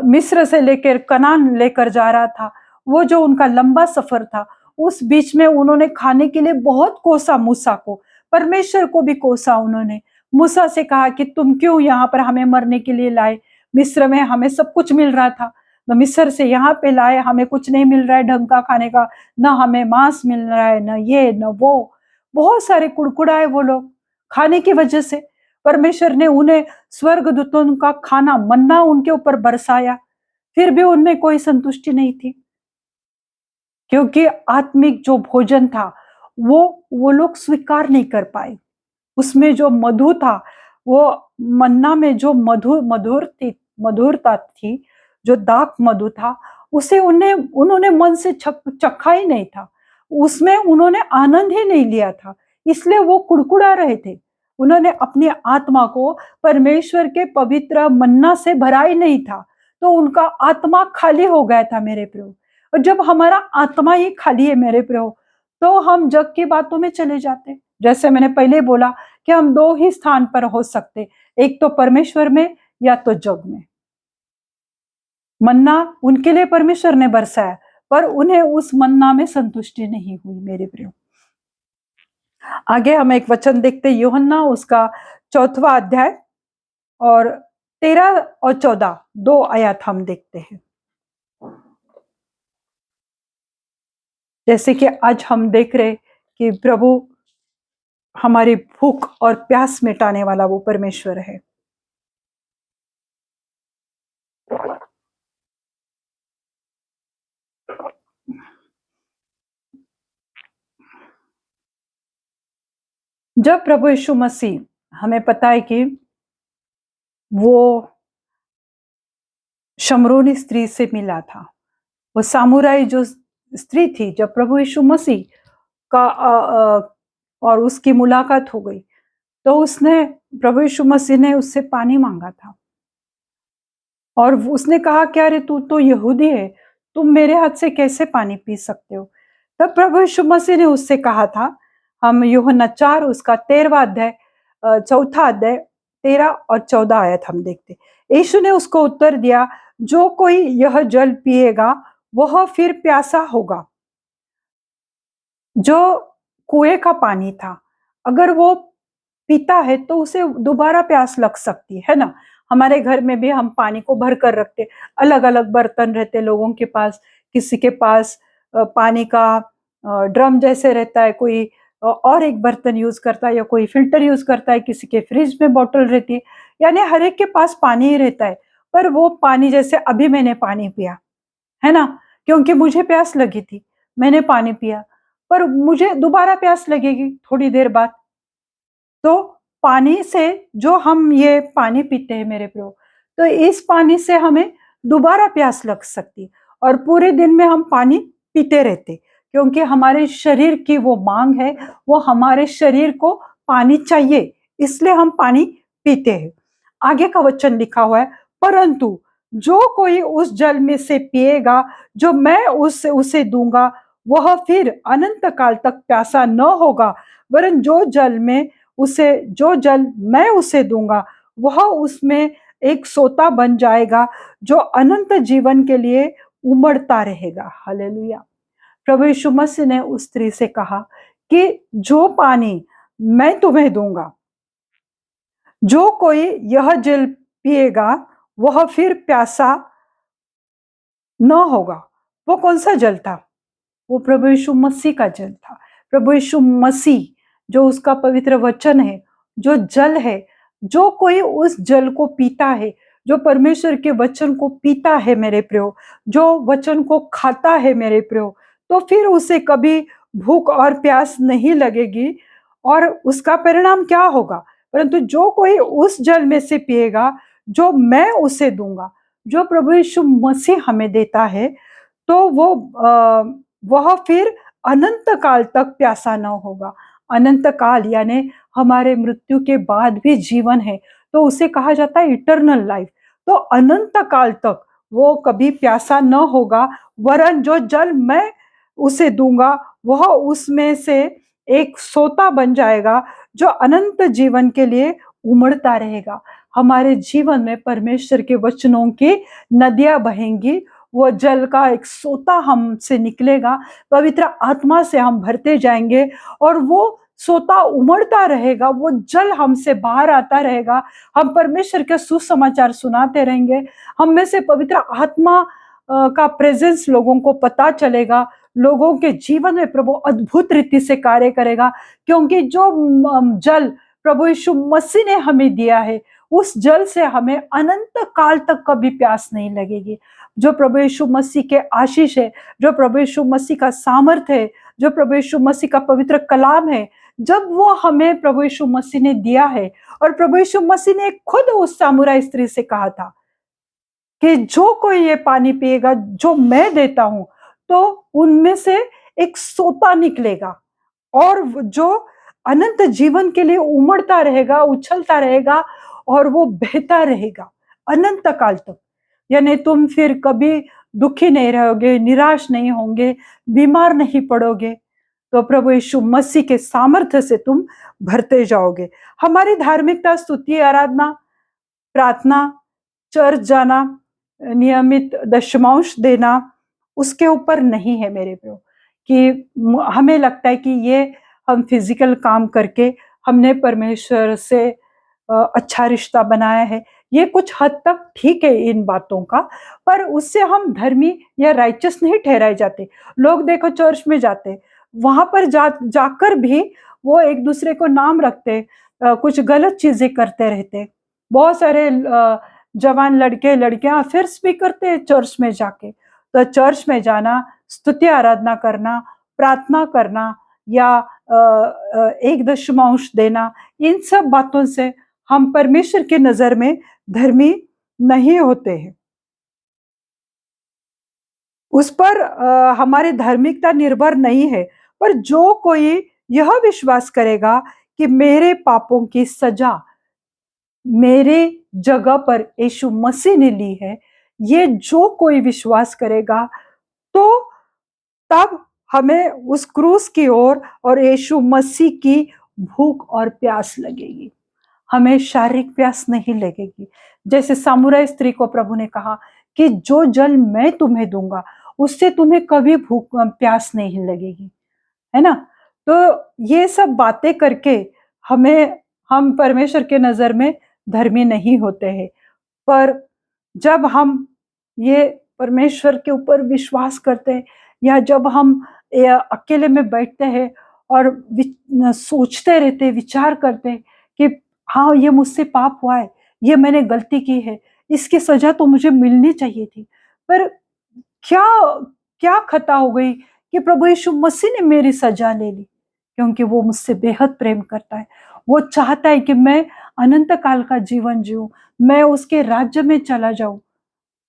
मिस्र से लेकर कनान लेकर जा रहा था, वो जो उनका लंबा सफर था, उस बीच में उन्होंने खाने के लिए बहुत कोसा मूसा को, परमेश्वर को भी कोसा उन्होंने। मूसा से कहा कि तुम क्यों यहाँ पर हमें मरने के लिए लाए, मिस्र में हमें सब कुछ मिल रहा था, न मिस्र से यहाँ पे लाए, हमें कुछ नहीं मिल रहा है ढंग का खाने का, न हमें मांस मिल रहा है, न ये न वो, बहुत सारे कुड़कुड़ाए वो लोग खाने की वजह से। परमेश्वर ने उन्हें स्वर्गदूतों का खाना मन्ना उनके ऊपर बरसाया, फिर भी उनमें कोई संतुष्टि नहीं थी, क्योंकि आत्मिक जो भोजन था वो लोग स्वीकार नहीं कर पाए। उसमें जो मधु था, वो मन्ना में जो मधुरता थी, जो दाक मधु था, उसे उन्होंने मन से चखा ही नहीं था, उसमें उन्होंने आनंद ही नहीं लिया था, इसलिए वो कुड़कुड़ा रहे थे। उन्होंने अपनी आत्मा को परमेश्वर के पवित्र मन्ना से भरा ही नहीं था, तो उनका आत्मा खाली हो गया था मेरे प्रियो। और जब हमारा आत्मा ही खाली है मेरे प्रियो, तो हम जग की बातों में चले जाते। जैसे मैंने पहले बोला कि हम दो ही स्थान पर हो सकते, एक तो परमेश्वर में या तो जग में। मन्ना उनके लिए परमेश्वर ने बरसाया, पर उन्हें उस मन्ना में संतुष्टि नहीं हुई मेरे प्रियो। आगे हम एक वचन देखते, यूहन्ना उसका 4वां अध्याय और 13 और 14 दो आयत हम देखते हैं। जैसे कि आज हम देख रहे कि प्रभु हमारी भूख और प्यास मिटाने वाला वो परमेश्वर है। जब प्रभु यीशु मसीह, हमें पता है कि वो शमरोनी स्त्री से मिला था, वो सामुराई जो स्त्री थी, जब प्रभु यीशु मसीह का और उसकी मुलाकात हो गई, तो उसने, प्रभु यीशु मसीह ने उससे पानी मांगा था और उसने कहा कि अरे तू तो यहूदी है, तुम मेरे हाथ से कैसे पानी पी सकते हो। तब प्रभु यीशु मसीह ने उससे कहा था, हम यूहन्ना 4 उसका 13वां अध्याय 4था अध्याय 13 और 14 आयत हम देखते। यीशु ने उसको उत्तर दिया, जो कोई यह जल पिएगा वह फिर प्यासा होगा। जो कुएं का पानी था, अगर वो पीता है तो उसे दोबारा प्यास लग सकती है ना। हमारे घर में भी हम पानी को भर कर रखते, अलग अलग बर्तन रहते लोगों के पास, किसी के पास पानी का ड्रम जैसे रहता है, कोई और एक बर्तन यूज करता है, या कोई फिल्टर यूज करता है, किसी के फ्रिज में बोतल रहती है, यानी हर एक के पास पानी ही रहता है। पर वो पानी, जैसे अभी मैंने पानी पिया है ना, क्योंकि मुझे प्यास लगी थी, मैंने पानी पिया, पर मुझे दोबारा प्यास लगेगी थोड़ी देर बाद। तो पानी से, जो हम ये पानी पीते हैं मेरे प्रियो, तो इस पानी से हमें दोबारा प्यास लग सकती, और पूरे दिन में हम पानी पीते रहते, क्योंकि हमारे शरीर की वो मांग है, वो हमारे शरीर को पानी चाहिए, इसलिए हम पानी पीते हैं। आगे का वचन लिखा हुआ है, परंतु जो कोई उस जल में से पिएगा जो मैं उसे दूंगा, वह फिर अनंत काल तक प्यासा न होगा, वरन जो जल मैं उसे दूंगा वह उसमें एक सोता बन जाएगा, जो अनंत जीवन के लिए उमड़ता रहेगा। हालेलुया। प्रभु यीशु मसीह ने उस स्त्री से कहा कि जो पानी मैं तुम्हें दूंगा, जो कोई यह जल पिएगा वह फिर प्यासा न होगा। वो कौन सा जल था? वो प्रभु यीशु मसीह का जल था। प्रभु यीशु मसीह, जो उसका पवित्र वचन है, जो जल है, जो कोई उस जल को पीता है, जो परमेश्वर के वचन को पीता है मेरे प्रियो, जो वचन को खाता है मेरे प्रियो, तो फिर उसे कभी भूख और प्यास नहीं लगेगी, और उसका परिणाम क्या होगा? परंतु जो कोई उस जल में से पिएगा जो मैं उसे दूंगा, जो प्रभु यीशु मसीह हमें देता है, तो वह फिर अनंत काल तक प्यासा न होगा। अनंत काल यानी हमारे मृत्यु के बाद भी जीवन है, तो उसे कहा जाता है इटर्नल लाइफ। तो अनंत काल तक वो कभी प्यासा न होगा, वरन जो जल मैं उसे दूंगा वह उसमें से एक सोता बन जाएगा जो अनंत जीवन के लिए उमड़ता रहेगा। हमारे जीवन में परमेश्वर के वचनों की नदियां बहेंगी, वो जल का एक सोता हमसे निकलेगा, पवित्र आत्मा से हम भरते जाएंगे और वो सोता उमड़ता रहेगा, वो जल हमसे बाहर आता रहेगा। हम परमेश्वर के सुसमाचार सुनाते रहेंगे, हम में से पवित्र आत्मा का प्रेजेंस लोगों को पता चलेगा, लोगों के जीवन में प्रभु अद्भुत रीति से कार्य करेगा, क्योंकि जो जल प्रभु यीशु मसीह ने हमें दिया है, उस जल से हमें अनंत काल तक कभी प्यास नहीं लगेगी। जो प्रभु यीशु मसीह के आशीष है, जो प्रभु यीशु मसीह का सामर्थ्य है, जो प्रभु यीशु मसीह का पवित्र कलाम है, जब वो हमें प्रभु यीशु मसीह ने दिया है, और प्रभु यीशु मसीह ने खुद उस सामुराई स्त्री से कहा था कि जो कोई ये पानी पिएगा जो मैं देता हूं, तो उनमें से एक सोता निकलेगा और जो अनंत जीवन के लिए उमड़ता रहेगा, उछलता रहेगा और वो बहता रहेगा अनंत काल तक। यानी तुम फिर कभी दुखी नहीं रहोगे, निराश नहीं होंगे, बीमार नहीं पड़ोगे, तो प्रभु यीशु मसीह के सामर्थ्य से तुम भरते जाओगे। हमारी धार्मिकता, स्तुति, आराधना, प्रार्थना, चर्च जाना, नियमित दशमांश देना, उसके ऊपर नहीं है मेरे प्यो। कि हमें लगता है कि ये हम फिजिकल काम करके हमने परमेश्वर से अच्छा रिश्ता बनाया है, ये कुछ हद तक ठीक है इन बातों का, पर उससे हम धर्मी या राइचस नहीं ठहराए जाते। लोग देखो चर्च में जाते, वहां पर जाकर भी वो एक दूसरे को नाम रखते, कुछ गलत चीजें करते रहते। बहुत सारे जवान लड़के लड़कियां अफेयर्स भी करते हैं चर्च में जाके। तो चर्च में जाना, स्तुति आराधना करना, प्रार्थना करना या एक दशमांश देना, इन सब बातों से हम परमेश्वर की नजर में धर्मी नहीं होते हैं। उस पर हमारी धार्मिकता निर्भर नहीं है। पर जो कोई यह विश्वास करेगा कि मेरे पापों की सजा मेरे जगह पर यीशु मसीह ने ली है, ये जो कोई विश्वास करेगा, तो तब हमें उस क्रूस की ओर और यीशु मसीह की भूख और प्यास लगेगी। हमें शारीरिक प्यास नहीं लगेगी। जैसे सामुराई स्त्री को प्रभु ने कहा कि जो जल मैं तुम्हें दूंगा उससे तुम्हें कभी भूख प्यास नहीं लगेगी, है ना? तो ये सब बातें करके हम परमेश्वर के नजर में धर्मी नहीं होते हैं। पर जब हम ये परमेश्वर के ऊपर विश्वास करते हैं, या जब हम अकेले में बैठते हैं और सोचते रहते, विचार करते हैं कि हाँ, ये मुझसे पाप हुआ है, ये मैंने गलती की है, इसकी सजा तो मुझे मिलनी चाहिए थी, पर क्या क्या खता हो गई कि प्रभु यीशु मसीह ने मेरी सजा ले ली? क्योंकि वो मुझसे बेहद प्रेम करता है। वो चाहता है कि मैं अनंत काल का जीवन जीऊं, मैं उसके राज्य में चला जाऊं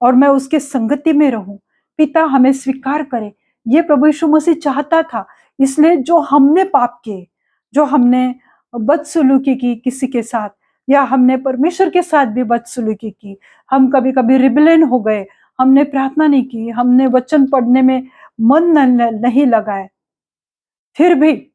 और मैं उसके संगति में रहूं, पिता हमें स्वीकार करे। ये प्रभु यीशु मसीह चाहता था। इसलिए जो हमने पाप किए, जो हमने बदसलूकी की किसी के साथ, या हमने परमेश्वर के साथ भी बदसलूकी की, हम कभी कभी रिबेलियन हो गए, हमने प्रार्थना नहीं की, हमने वचन पढ़ने में मन नहीं लगाए, फिर भी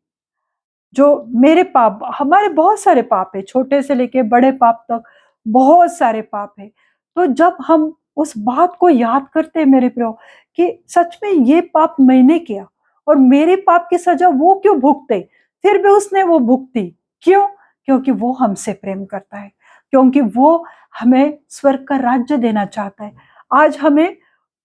जो मेरे पाप, हमारे बहुत सारे पाप है, छोटे से लेके बड़े पाप तक बहुत सारे पाप है। तो जब हम उस बात को याद करते हैं मेरे प्रियो, कि सच में ये पाप मैंने किया और मेरे पाप की सजा वो क्यों भुगते, फिर भी उसने वो भुगती, क्यों? क्योंकि वो हमसे प्रेम करता है, क्योंकि वो हमें स्वर्ग का राज्य देना चाहता है। आज हमें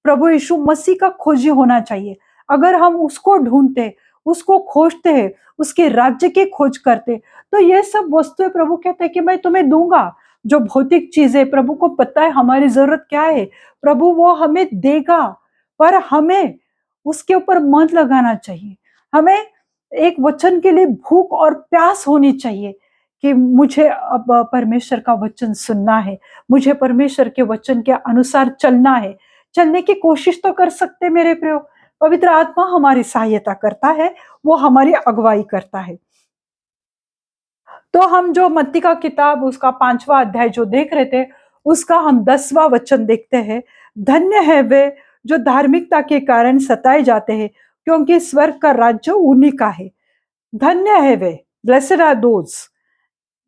प्रभु यीशु मसीह का खोजी होना चाहिए। अगर हम उसको ढूंढते, उसको खोजते हैं, उसके राज्य की खोज करते, तो ये सब वस्तुएं प्रभु कहते हैं कि मैं तुम्हें दूंगा। जो भौतिक चीजें, प्रभु को पता है हमारी जरूरत क्या है, प्रभु वो हमें देगा, पर हमें उसके ऊपर मन लगाना चाहिए। हमें एक वचन के लिए भूख और प्यास होनी चाहिए कि मुझे अब परमेश्वर का वचन सुनना है, मुझे परमेश्वर के वचन के अनुसार चलना है। चलने की कोशिश तो कर सकते मेरे प्रियो, पवित्र आत्मा हमारी सहायता करता है, वो हमारी अगुवाई करता है। तो हम जो मत्ती का किताब उसका 5वां अध्याय जो देख रहे थे, उसका हम 10वां वचन देखते हैं। धन्य है वे जो धार्मिकता के कारण सताए जाते हैं, क्योंकि स्वर्ग का राज्य उन्हीं का है। धन्य है वे, ब्लेसेड आर दोज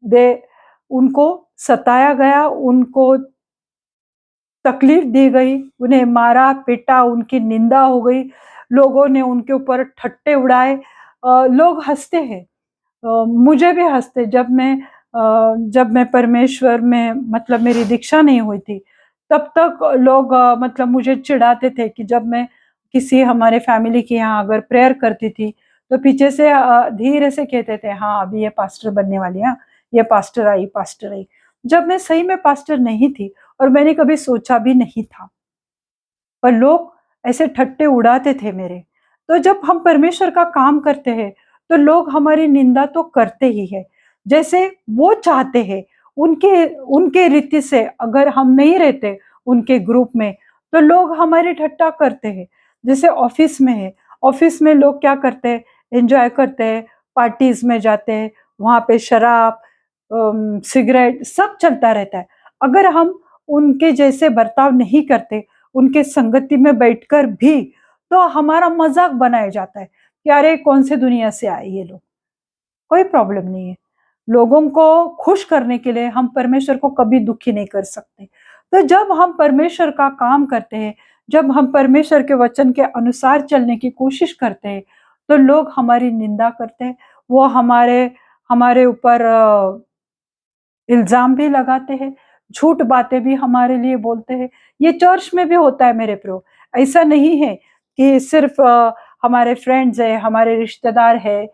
दे, उनको सताया गया, उनको तकलीफ दी गई, उन्हें मारा पीटा, उनकी निंदा हो गई, लोगों ने उनके ऊपर ठट्टे उड़ाए। लोग हंसते हैं, मुझे भी हंसते जब मैं परमेश्वर में मतलब मेरी दीक्षा नहीं हुई थी, तब तक लोग मतलब मुझे चिढ़ाते थे कि जब मैं किसी हमारे फैमिली के यहाँ अगर प्रेयर करती थी, तो पीछे से धीरे से कहते थे, हाँ अभी ये पास्टर बनने वाली है, ये पास्टर आई पास्टर आई। जब मैं सही में पास्टर नहीं थी और मैंने कभी सोचा भी नहीं था, पर लोग ऐसे ठट्टे उड़ाते थे मेरे। तो जब हम परमेश्वर का काम करते हैं, तो लोग हमारी निंदा तो करते ही है, जैसे वो चाहते हैं। उनके उनके रीति से अगर हम नहीं रहते उनके ग्रुप में, तो लोग हमारी ठट्टा करते हैं। जैसे ऑफिस में है, ऑफिस में लोग क्या करते हैं, एंजॉय करते हैं, पार्टीज में जाते हैं, वहां पे शराब सिगरेट सब चलता रहता है। अगर हम उनके जैसे बर्ताव नहीं करते, उनके संगति में बैठकर भी, तो हमारा मजाक बनाया जाता है कि अरे कौन से दुनिया से आए ये लोग। कोई प्रॉब्लम नहीं है, लोगों को खुश करने के लिए हम परमेश्वर को कभी दुखी नहीं कर सकते। तो जब हम परमेश्वर का काम करते हैं, जब हम परमेश्वर के वचन के अनुसार चलने की कोशिश करते हैं, तो लोग हमारी निंदा करते हैं, वो हमारे हमारे ऊपर इल्जाम भी लगाते हैं, झूठ बातें भी हमारे लिए बोलते हैं। ये चर्च में भी होता है मेरे प्रो। ऐसा नहीं है कि सिर्फ हमारे फ्रेंड्स है, हमारे रिश्तेदार है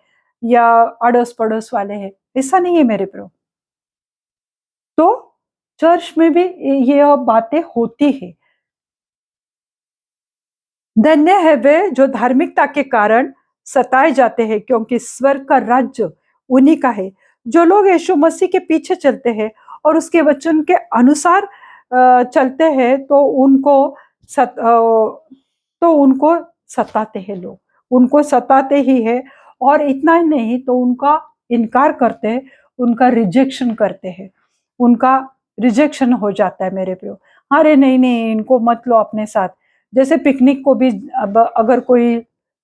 या अड़ोस पड़ोस वाले हैं, ऐसा नहीं है मेरे प्रो। तो चर्च में भी ये बातें होती है। धन्य है वे जो धार्मिकता के कारण सताए जाते हैं, क्योंकि स्वर्ग का राज्य उन्हीं का है। जो लोग यीशु मसीह के पीछे चलते हैं और उसके वचन के अनुसार चलते हैं, तो उनको सताते हैं लोग, उनको सताते ही है। और इतना ही नहीं, तो उनका इनकार करते हैं, उनका रिजेक्शन करते हैं, उनका रिजेक्शन हो जाता है मेरे प्रियो। अरे नहीं नहीं, इनको मत लो अपने साथ। जैसे पिकनिक को भी अब अगर कोई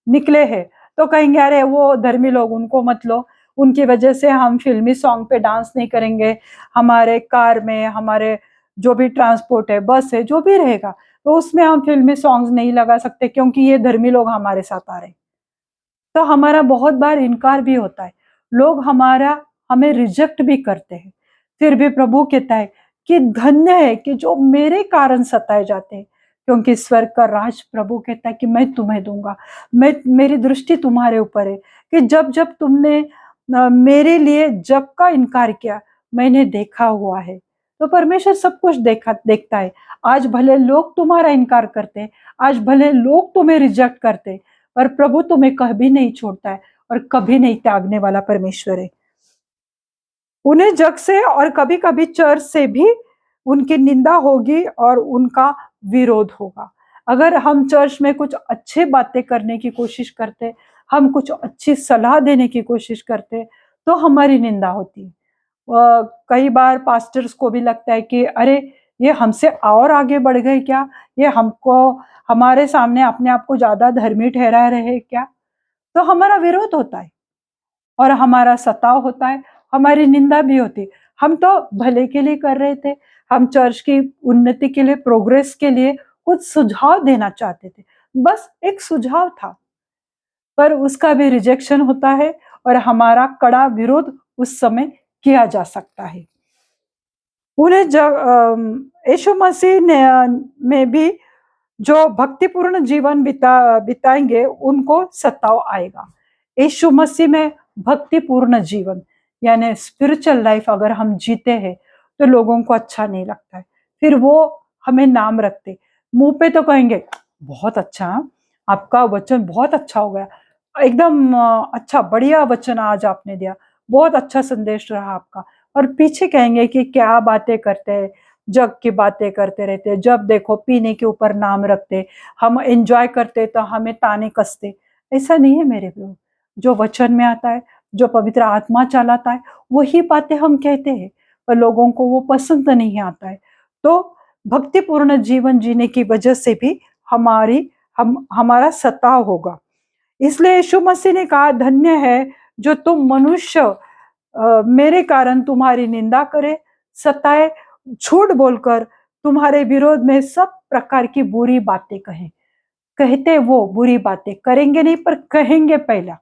निकले हैं, तो कहेंगे अरे वो धर्मी लोग, उनको मत लो, उनकी वजह से हम फिल्मी सॉन्ग पे डांस नहीं करेंगे, हमारे कार में, हमारे जो भी ट्रांसपोर्ट है, बस है, जो भी रहेगा, तो उसमें हम फिल्मी सॉन्ग्स नहीं लगा सकते क्योंकि ये धर्मी लोग हमारे साथ आ रहे हैं। तो हमारा बहुत बार इनकार भी होता है, लोग हमें रिजेक्ट भी करते हैं। फिर भी प्रभु कहता है कि धन्य है कि जो मेरे कारण सताए जाते हैं, क्योंकि स्वर्ग का राज, प्रभु कहता है कि मैं तुम्हें दूंगा। मेरी दृष्टि तुम्हारे ऊपर है कि जब जब तुमने मेरे लिए जग का इनकार किया, मैंने देखा हुआ है। तो परमेश्वर सब कुछ देखता है। आज भले लोग तुम्हारा इनकार करते हैं, आज भले लोग तुम्हें रिजेक्ट करते हैं, पर प्रभु तुम्हें कभी नहीं छोड़ता है और कभी नहीं त्यागने वाला परमेश्वर है। उन्हें जग से और कभी कभी चर्च से भी उनकी निंदा होगी और उनका विरोध होगा। अगर हम चर्च में कुछ अच्छे बातें करने की कोशिश करते, हम कुछ अच्छी सलाह देने की कोशिश करते, तो हमारी निंदा होती है। कई बार पास्टर्स को भी लगता है कि अरे ये हमसे और आगे बढ़ गए क्या, ये हमको हमारे सामने अपने आप को ज्यादा धर्मी ठहरा रहे हैं क्या। तो हमारा विरोध होता है और हमारा सताव होता है, हमारी निंदा भी होती है। हम तो भले के लिए कर रहे थे, हम चर्च की उन्नति के लिए, प्रोग्रेस के लिए कुछ सुझाव देना चाहते थे, बस एक सुझाव था, पर उसका भी रिजेक्शन होता है और हमारा कड़ा विरोध उस समय किया जा सकता है। उन्हें यीशु मसीह ने में भी जो भक्तिपूर्ण जीवन बिताएंगे, उनको सताव आएगा। यीशु मसीह में भक्तिपूर्ण जीवन यानी स्पिरिचुअल लाइफ अगर हम जीते हैं, तो लोगों को अच्छा नहीं लगता है। फिर वो हमें नाम रखते, मुंह पे तो कहेंगे बहुत अच्छा, आपका वचन बहुत अच्छा हो गया, एकदम अच्छा बढ़िया वचन आज आपने दिया, बहुत अच्छा संदेश रहा आपका। और पीछे कहेंगे कि क्या बातें करते हैं, जग की बातें करते रहते, जब देखो पीने के ऊपर नाम रखते, हम एंजॉय करते तो हमें ताने कसते। ऐसा नहीं है मेरे प्रभु, जो वचन में आता है, जो पवित्र आत्मा चलाता है, वही बातें हम कहते हैं, पर लोगों को वो पसंद नहीं आता है। तो भक्तिपूर्ण जीवन जीने की वजह से भी हमारा सताव होगा। इसलिए यीशु मसीह ने कहा, धन्य है जो तुम मनुष्य मेरे कारण तुम्हारी निंदा करे, सताए, झूठ बोलकर तुम्हारे विरोध में सब प्रकार की बुरी बातें कहे। कहते वो बुरी बातें करेंगे नहीं, पर कहेंगे पहला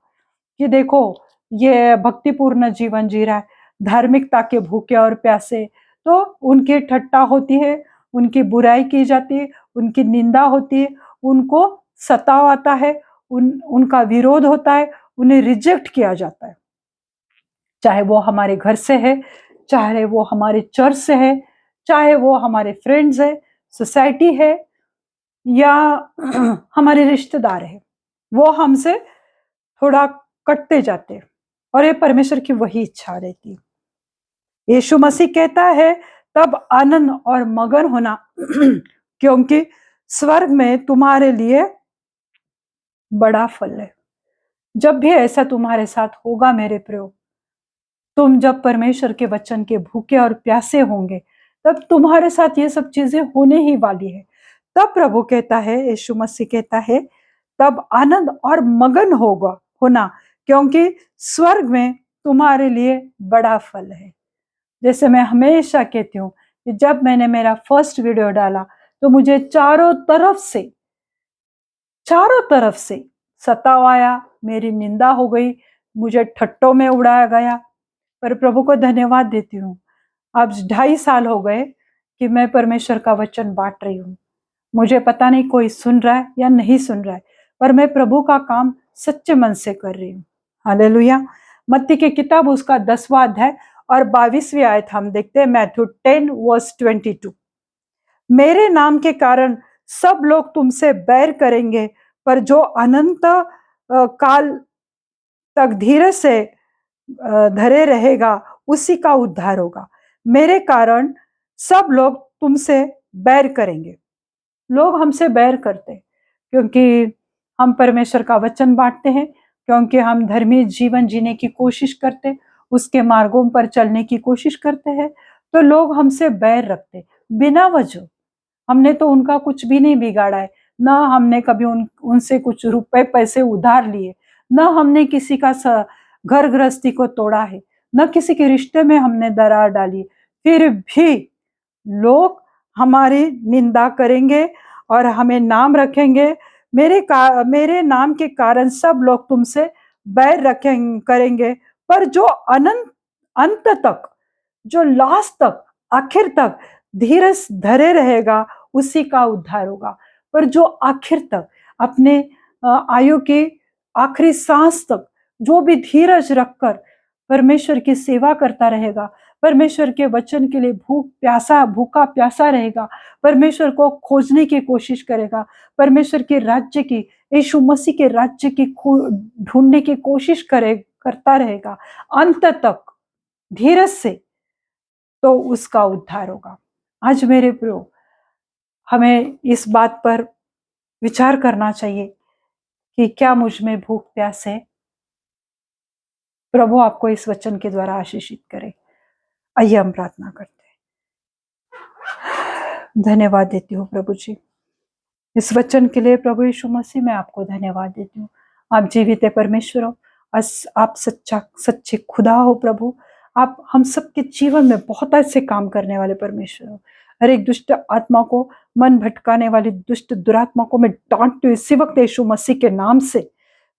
कि देखो ये भक्तिपूर्ण जीवन जी रहा है, धार्मिकता के भूखे और प्यासे। तो उनकी ठट्टा होती है, उनकी बुराई की जाती है, उनकी निंदा होती है, उनको सताव आता है, उनका विरोध होता है, उन्हें रिजेक्ट किया जाता है। चाहे वो हमारे घर से है, चाहे वो हमारे चर्च से है, चाहे वो हमारे फ्रेंड्स है, सोसाइटी है, या हमारे रिश्तेदार है, वो हमसे थोड़ा कटते जाते हैं। और ये परमेश्वर की वही इच्छा रहती है। यीशु मसीह कहता है, तब आनंद और मगन होना क्योंकि स्वर्ग में तुम्हारे लिए बड़ा फल है। जब भी ऐसा तुम्हारे साथ होगा मेरे प्रियो, तुम जब परमेश्वर के वचन के भूखे और प्यासे होंगे, तब तुम्हारे साथ ये सब चीजें होने ही वाली है। तब प्रभु कहता है, यीशु मसीह कहता है, तब आनंद और मगन होना क्योंकि स्वर्ग में तुम्हारे लिए बड़ा फल है। जैसे मैं हमेशा कहती हूँ कि जब मैंने मेरा फर्स्ट वीडियो डाला तो मुझे चारों तरफ से सताव आया, मेरी निंदा हो गई, मुझे ठट्टों में उड़ाया गया। पर प्रभु को धन्यवाद देती हूँ, अब 2.5 साल हो गए कि मैं परमेश्वर का वचन बांट रही हूँ। मुझे पता नहीं कोई सुन रहा है या नहीं सुन रहा है, पर मैं प्रभु का काम सच्चे मन से कर रही हूँ। हालेलुया। मत्ती की किताब उसका 10वां अध्याय और 22वीं आयत हम देखते हैं, मैथ्यू 10:22। मेरे नाम के कारण सब लोग तुमसे बैर करेंगे, पर जो अनंत काल तक धीरज से धरे रहेगा उसी का उद्धार होगा। मेरे कारण सब लोग तुमसे बैर करेंगे। लोग हमसे बैर करते हैं क्योंकि हम परमेश्वर का वचन बांटते हैं, क्योंकि हम धर्मी जीवन जीने की कोशिश करते, उसके मार्गों पर चलने की कोशिश करते हैं। तो लोग हमसे बैर रखते बिना वजह। हमने तो उनका कुछ भी नहीं बिगाड़ा है, ना हमने कभी उनसे कुछ रुपए पैसे उधार लिए, ना हमने किसी का घर गृहस्थी को तोड़ा है, न किसी के रिश्ते में हमने दरार डाली। फिर भी लोग हमारी निंदा करेंगे और हमें नाम रखेंगे। मेरे नाम के कारण सब लोग तुमसे बैर करेंगे, पर जो अनंत अंत तक, जो लास्ट तक, आखिर तक धीरज धरे रहेगा उसी का उद्धार होगा। पर जो आखिर तक अपने आयु की आखिरी सांस तक जो भी धीरज रखकर परमेश्वर की सेवा करता रहेगा, परमेश्वर के वचन के लिए भूखा प्यासा रहेगा, परमेश्वर को खोजने की कोशिश करेगा, परमेश्वर के राज्य की, यीशु मसीह के राज्य की ढूंढने की कोशिश करता रहेगा अंत तक धीरज से, तो उसका उद्धार होगा। आज मेरे प्रियो, हमें इस बात पर विचार करना चाहिए कि क्या मुझ में भूख प्यास है। प्रभु आपको इस वचन के द्वारा आशीषित करे। आइए हम प्रार्थना करते हैं। धन्यवाद देती हूँ प्रभु जी इस वचन के लिए। प्रभु यीशु मसीह, मैं आपको धन्यवाद देती हूँ। आप जीवित है परमेश्वर हो, आप सच्चे खुदा हो प्रभु। आप हम सबके जीवन में बहुत ऐसे काम करने वाले परमेश्वर हो। हर एक दुष्ट आत्मा को, मन भटकाने वाली दुष्ट दुरात्मा को मैं डांटती हूँ इसी वक्त यीशु मसीह के नाम से।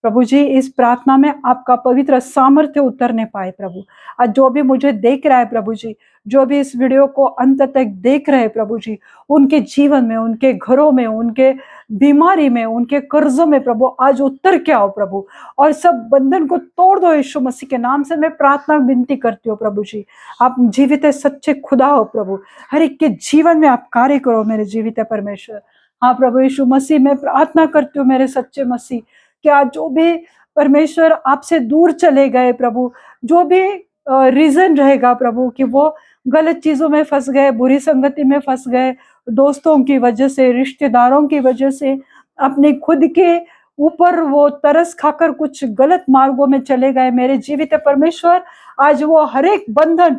प्रभु जी, इस प्रार्थना में आपका पवित्र सामर्थ्य उतरने पाए प्रभु। आज जो भी मुझे देख रहा है प्रभु जी, जो भी इस वीडियो को अंत तक देख रहे हैं प्रभु जी, उनके जीवन में, उनके घरों में, उनके बीमारी में, उनके कर्जों में प्रभु आज उतर के आओ प्रभु, और सब बंधन को तोड़ दो यीशु मसीह के नाम से। मैं प्रार्थना विनती करती हूँ प्रभु जी, आप जीवित है, सच्चे खुदा हो प्रभु। हर एक के जीवन में आप कार्य करो मेरे जीवित है परमेश्वर। हाँ प्रभु यीशु मसीह, मैं प्रार्थना करती हूँ मेरे सच्चे मसीह, क्या जो भी परमेश्वर आपसे दूर चले गए प्रभु, जो भी रीजन रहेगा प्रभु कि वो गलत चीजों में फंस गए, बुरी संगति में फंस गए, दोस्तों की वजह से, रिश्तेदारों की वजह से, अपने खुद के ऊपर वो तरस खाकर कुछ गलत मार्गों में चले गए, मेरे जीवित परमेश्वर आज वो हर एक बंधन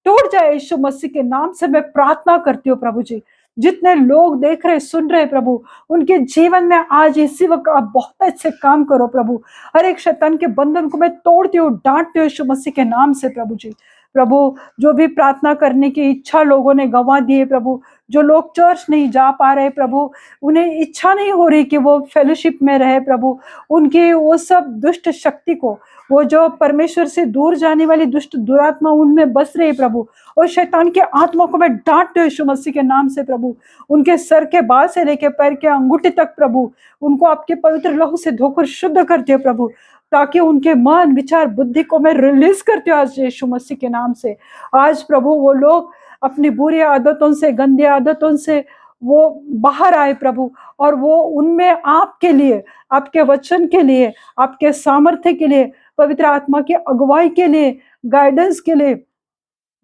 टूट जाए यीशु मसीह के नाम से मैं प्रार्थना करती हूँ प्रभु जी। जितने लोग देख रहे सुन रहे प्रभु, उनके जीवन में आज इसी वक्त आप बहुत अच्छे काम करो प्रभु। हर एक शैतान के बंधन को मैं तोड़ती हूँ, डांटती हूँ यीशु मसीह के नाम से प्रभु जी। प्रभु जो भी प्रार्थना करने की इच्छा लोगों ने गंवा दी है प्रभु, जो लोग चर्च नहीं जा पा रहे प्रभु, उन्हें इच्छा नहीं हो रही कि वो फेलोशिप में रहे प्रभु, उनकी वो सब दुष्ट शक्ति को, वो जो परमेश्वर से दूर जाने वाली दुष्ट दुरात्मा उनमें बस रही प्रभु, और शैतान के आत्मा को मैं डांटती हूँ यीशु मसीह के नाम से प्रभु। उनके सर के बाल से लेकर पैर के अंगूठे तक प्रभु, उनको आपके पवित्र लहू से धोकर शुद्ध करते हो प्रभु, ताकि उनके मन विचार बुद्धि को मैं रिलीज करती हूँ आज यीशु मसीह के नाम से। आज प्रभु वो लोग अपनी बुरी आदतों से, गंदी आदतों से वो बाहर आए प्रभु, और वो उनमें आपके लिए, आपके वचन के लिए, आपके सामर्थ्य के लिए, पवित्र आत्मा की अगुवाई के लिए, गाइडेंस के लिए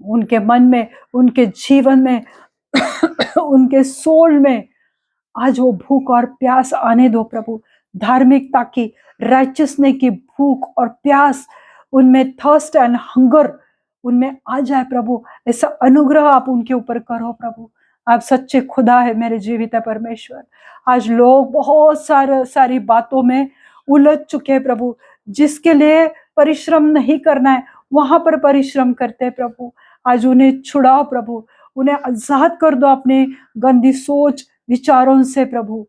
उनके मन में, उनके जीवन में उनके सोल में आज वो भूख और प्यास आने दो प्रभु। धार्मिकता की, राइचियसनेस की भूख और प्यास उनमें, थर्स्ट एंड हंगर उनमें आ जाए प्रभु। ऐसा अनुग्रह आप उनके ऊपर करो प्रभु। आप सच्चे खुदा है मेरे जीवित परमेश्वर। आज लोग बहुत सारी बातों में उलझ चुके हैं प्रभु, जिसके लिए परिश्रम नहीं करना है वहां पर परिश्रम करते हैं प्रभु। आज उन्हें छुड़ाओ प्रभु, उन्हें आजाद कर दो अपने गंदी सोच विचारों से प्रभु।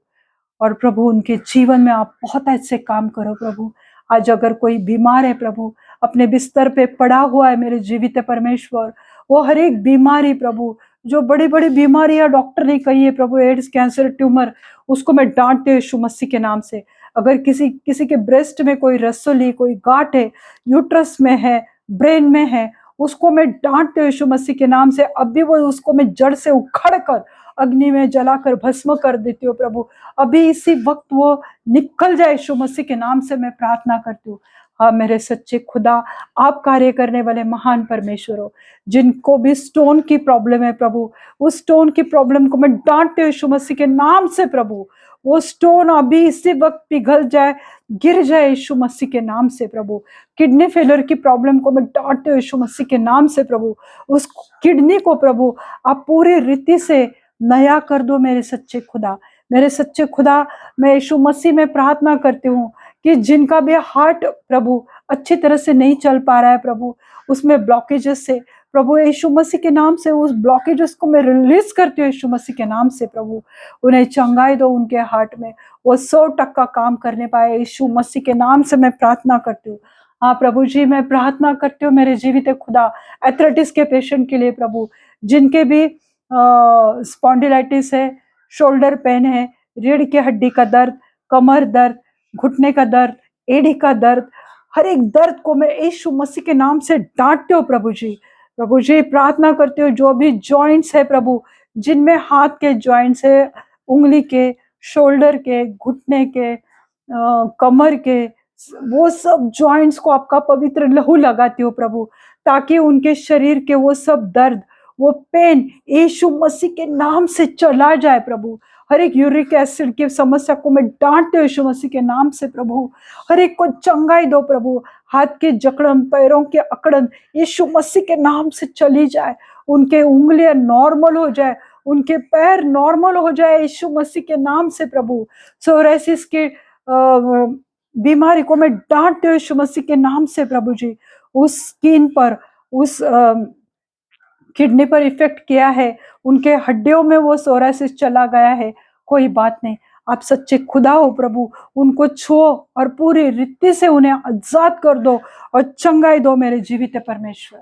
और प्रभु उनके जीवन में आप बहुत ऐसे काम करो प्रभु। आज अगर कोई बीमार है प्रभु, अपने बिस्तर पे पड़ा हुआ है मेरे जीवित परमेश्वर, वो हर एक बीमारी प्रभु, जो बड़ी बड़ी बीमारियां डॉक्टर ने कही है प्रभु, एड्स, कैंसर, ट्यूमर, उसको मैं डांटते हूँ यीशु मसीह के नाम से। अगर किसी के ब्रेस्ट में कोई रसोली, कोई गांठ है, यूट्रस में है, ब्रेन में है, उसको मैं डांटते हूँ यीशु मसीह के नाम से। अब भी वो उसको मैं जड़ से उखड़ कर अग्नि में जलाकर भस्म कर देती हूँ प्रभु। अभी इसी वक्त वो निकल जाए यीशु मसीह के नाम से मैं प्रार्थना करती हूँ। हाँ मेरे सच्चे खुदा, आप कार्य करने वाले महान परमेश्वर हो। जिनको भी स्टोन की प्रॉब्लम है प्रभु, उस स्टोन की प्रॉब्लम को मैं डांटते हूँ यीशु मसीह के नाम से प्रभु। वो स्टोन अभी इसी वक्त पिघल जाए, गिर जाए यीशु मसीह के नाम से प्रभु। किडनी फेलियर की प्रॉब्लम को मैं डांटते हूँ यीशु मसीह के नाम से प्रभु। उस किडनी को प्रभु आप पूरी रीति से नया कर दो मेरे सच्चे खुदा। मेरे सच्चे खुदा, मैं यीशु मसीह में प्रार्थना करती हूँ कि जिनका भी हार्ट प्रभु अच्छी तरह से नहीं चल पा रहा है प्रभु, उसमें ब्लॉकेजेस से प्रभु, यीशु मसीह के नाम से उस ब्लॉकेजेस को मैं रिलीज करती हूँ यीशु मसीह के नाम से प्रभु। उन्हें चंगाई दो, उनके हार्ट में वो 100% काम करने पाए यीशु मसीह के नाम से मैं प्रार्थना करती हूँ। हाँ प्रभु जी, मैं प्रार्थना करती हूँ मेरे जीवित खुदा एथलेटिक्स के पेशेंट के लिए प्रभु, जिनके भी स्पॉन्डिलाइटिस है, शोल्डर पेन है, रीढ़ की हड्डी का दर्द, कमर दर्द, घुटने का दर्द, एड़ी का दर्द, हर एक दर्द को मैं यीशु मसीह के नाम से डांटते हो प्रभु जी। प्रभु जी प्रार्थना करते हो जो भी जॉइंट्स है प्रभु, जिनमें हाथ के जॉइंट्स है, उंगली के, शोल्डर के, घुटने के, कमर के, वो सब जॉइंट्स को आपका पवित्र लहू लगाती हो प्रभु, ताकि उनके शरीर के वो सब दर्द, वो पेन यीशु मसीह के नाम से चला जाए प्रभु। हर एक यूरिक एसिड की समस्या को मैं डांटते हूँ यीशु मसीह के नाम से प्रभु। हर एक को चंगाई दो प्रभु। हाथ के जकड़न, पैरों के अकड़न यीशु मसीह के नाम से चली जाए। उनके उंगलियां नॉर्मल हो जाए, उनके पैर नॉर्मल हो जाए यीशु मसीह के नाम से प्रभु। सोराइसिस के बीमारी को मैं डांटते हूँ यीशु मसीह के नाम से प्रभु जी। उस स्किन पर, उस किडनी पर इफेक्ट किया है, उनके हड्डियों में वो सोराइसिस चला गया है, कोई बात नहीं, आप सच्चे खुदा हो प्रभु। उनको छुओ और पूरी रीति से उन्हें आजाद कर दो और चंगाई दो मेरे जीवित परमेश्वर।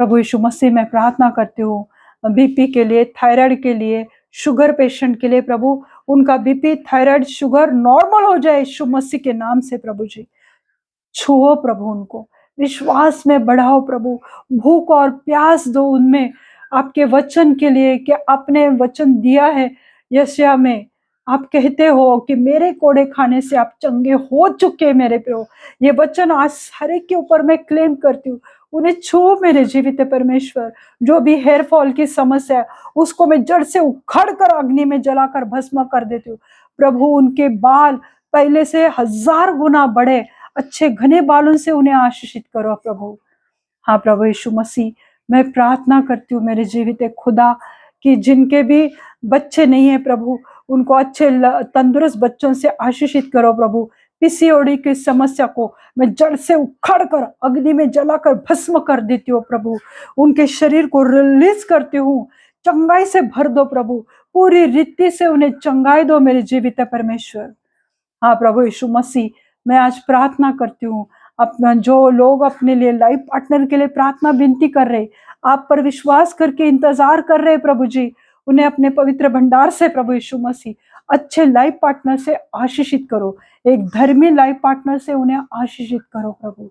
प्रभु यीशु मसीह में प्रार्थना करती हूँ बीपी के लिए, थायराइड के लिए, शुगर पेशेंट के लिए प्रभु, उनका बीपी, थायराइड, शुगर नॉर्मल हो जाए यीशु मसीह के नाम से प्रभु जी। छुओ प्रभु, उनको विश्वास में बढ़ाओ प्रभु, भूख और प्यास दो उनमें आपके वचन के लिए, कि आपने वचन दिया है यशायाह में, आप कहते हो कि मेरे कोड़े खाने से आप चंगे हो चुके मेरे प्रभु। ये वचन आज हर एक के ऊपर मैं क्लेम करती हूँ। उन्हें छू मेरे जीवित परमेश्वर। जो भी हेयर फॉल की समस्या है उसको मैं जड़ से उखड़ कर अग्नि में जलाकर भस्म कर देती हूँ प्रभु। उनके बाल पहले से 1000 गुना बढ़े, अच्छे घने बालों से उन्हें आशीषित करो प्रभु। हाँ प्रभु यीशु मसीह, मैं प्रार्थना करती हूँ मेरे जीवित खुदा कि जिनके भी बच्चे नहीं है प्रभु, उनको अच्छे तंदुरुस्त बच्चों से आशीषित करो प्रभु। पीसीओडी की समस्या को मैं जड़ से उखाड़ कर अग्नि में जलाकर भस्म कर देती हूँ प्रभु। उनके शरीर को रिलीज करती हूँ, चंगाई से भर दो प्रभु। पूरी रीति से उन्हें चंगाई दो मेरे जीवित परमेश्वर। हाँ प्रभु यीशु मसीह, मैं आज प्रार्थना करती हूँ अपना जो लोग अपने लिए लाइफ पार्टनर के लिए प्रार्थना विनती कर रहे, आप पर विश्वास करके इंतजार कर रहे प्रभु जी, उन्हें अपने पवित्र भंडार से प्रभु यीशु मसीह अच्छे लाइफ पार्टनर से आशीषित करो। एक धर्मी लाइफ पार्टनर से उन्हें आशीषित करो प्रभु।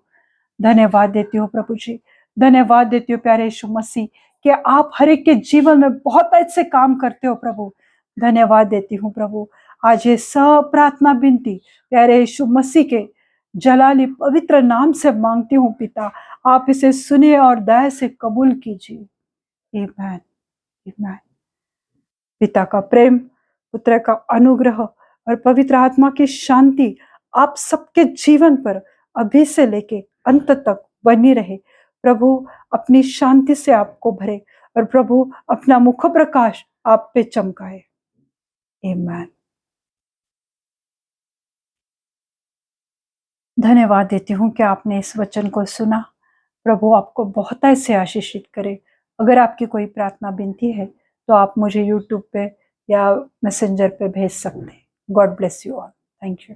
धन्यवाद देती हूँ प्रभु जी, धन्यवाद देती हूँ प्यारे यीशु मसीह कि आप हर एक के जीवन में बहुत अच्छे काम करते हो प्रभु। धन्यवाद देती हूँ प्रभु। आज ये सब प्रार्थना विनती प्यारे यीशु मसीह के जलाली पवित्र नाम से मांगती हूँ पिता, आप इसे सुनिए और दया से कबूल कीजिए। आमीन, आमीन। पिता का प्रेम, पुत्र का अनुग्रह और पवित्र आत्मा की शांति आप सबके जीवन पर अभी से लेके अंत तक बनी रहे। प्रभु अपनी शांति से आपको भरे और प्रभु अपना मुख प्रकाश आप पे चमकाए। आमीन। धन्यवाद देती हूँ कि आपने इस वचन को सुना। प्रभु आपको बहुत ऐसे आशीषित करे। अगर आपकी कोई प्रार्थना विनती है तो आप मुझे यूट्यूब पे या मैसेंजर पे भेज सकते हैं। God bless you all. Thank you.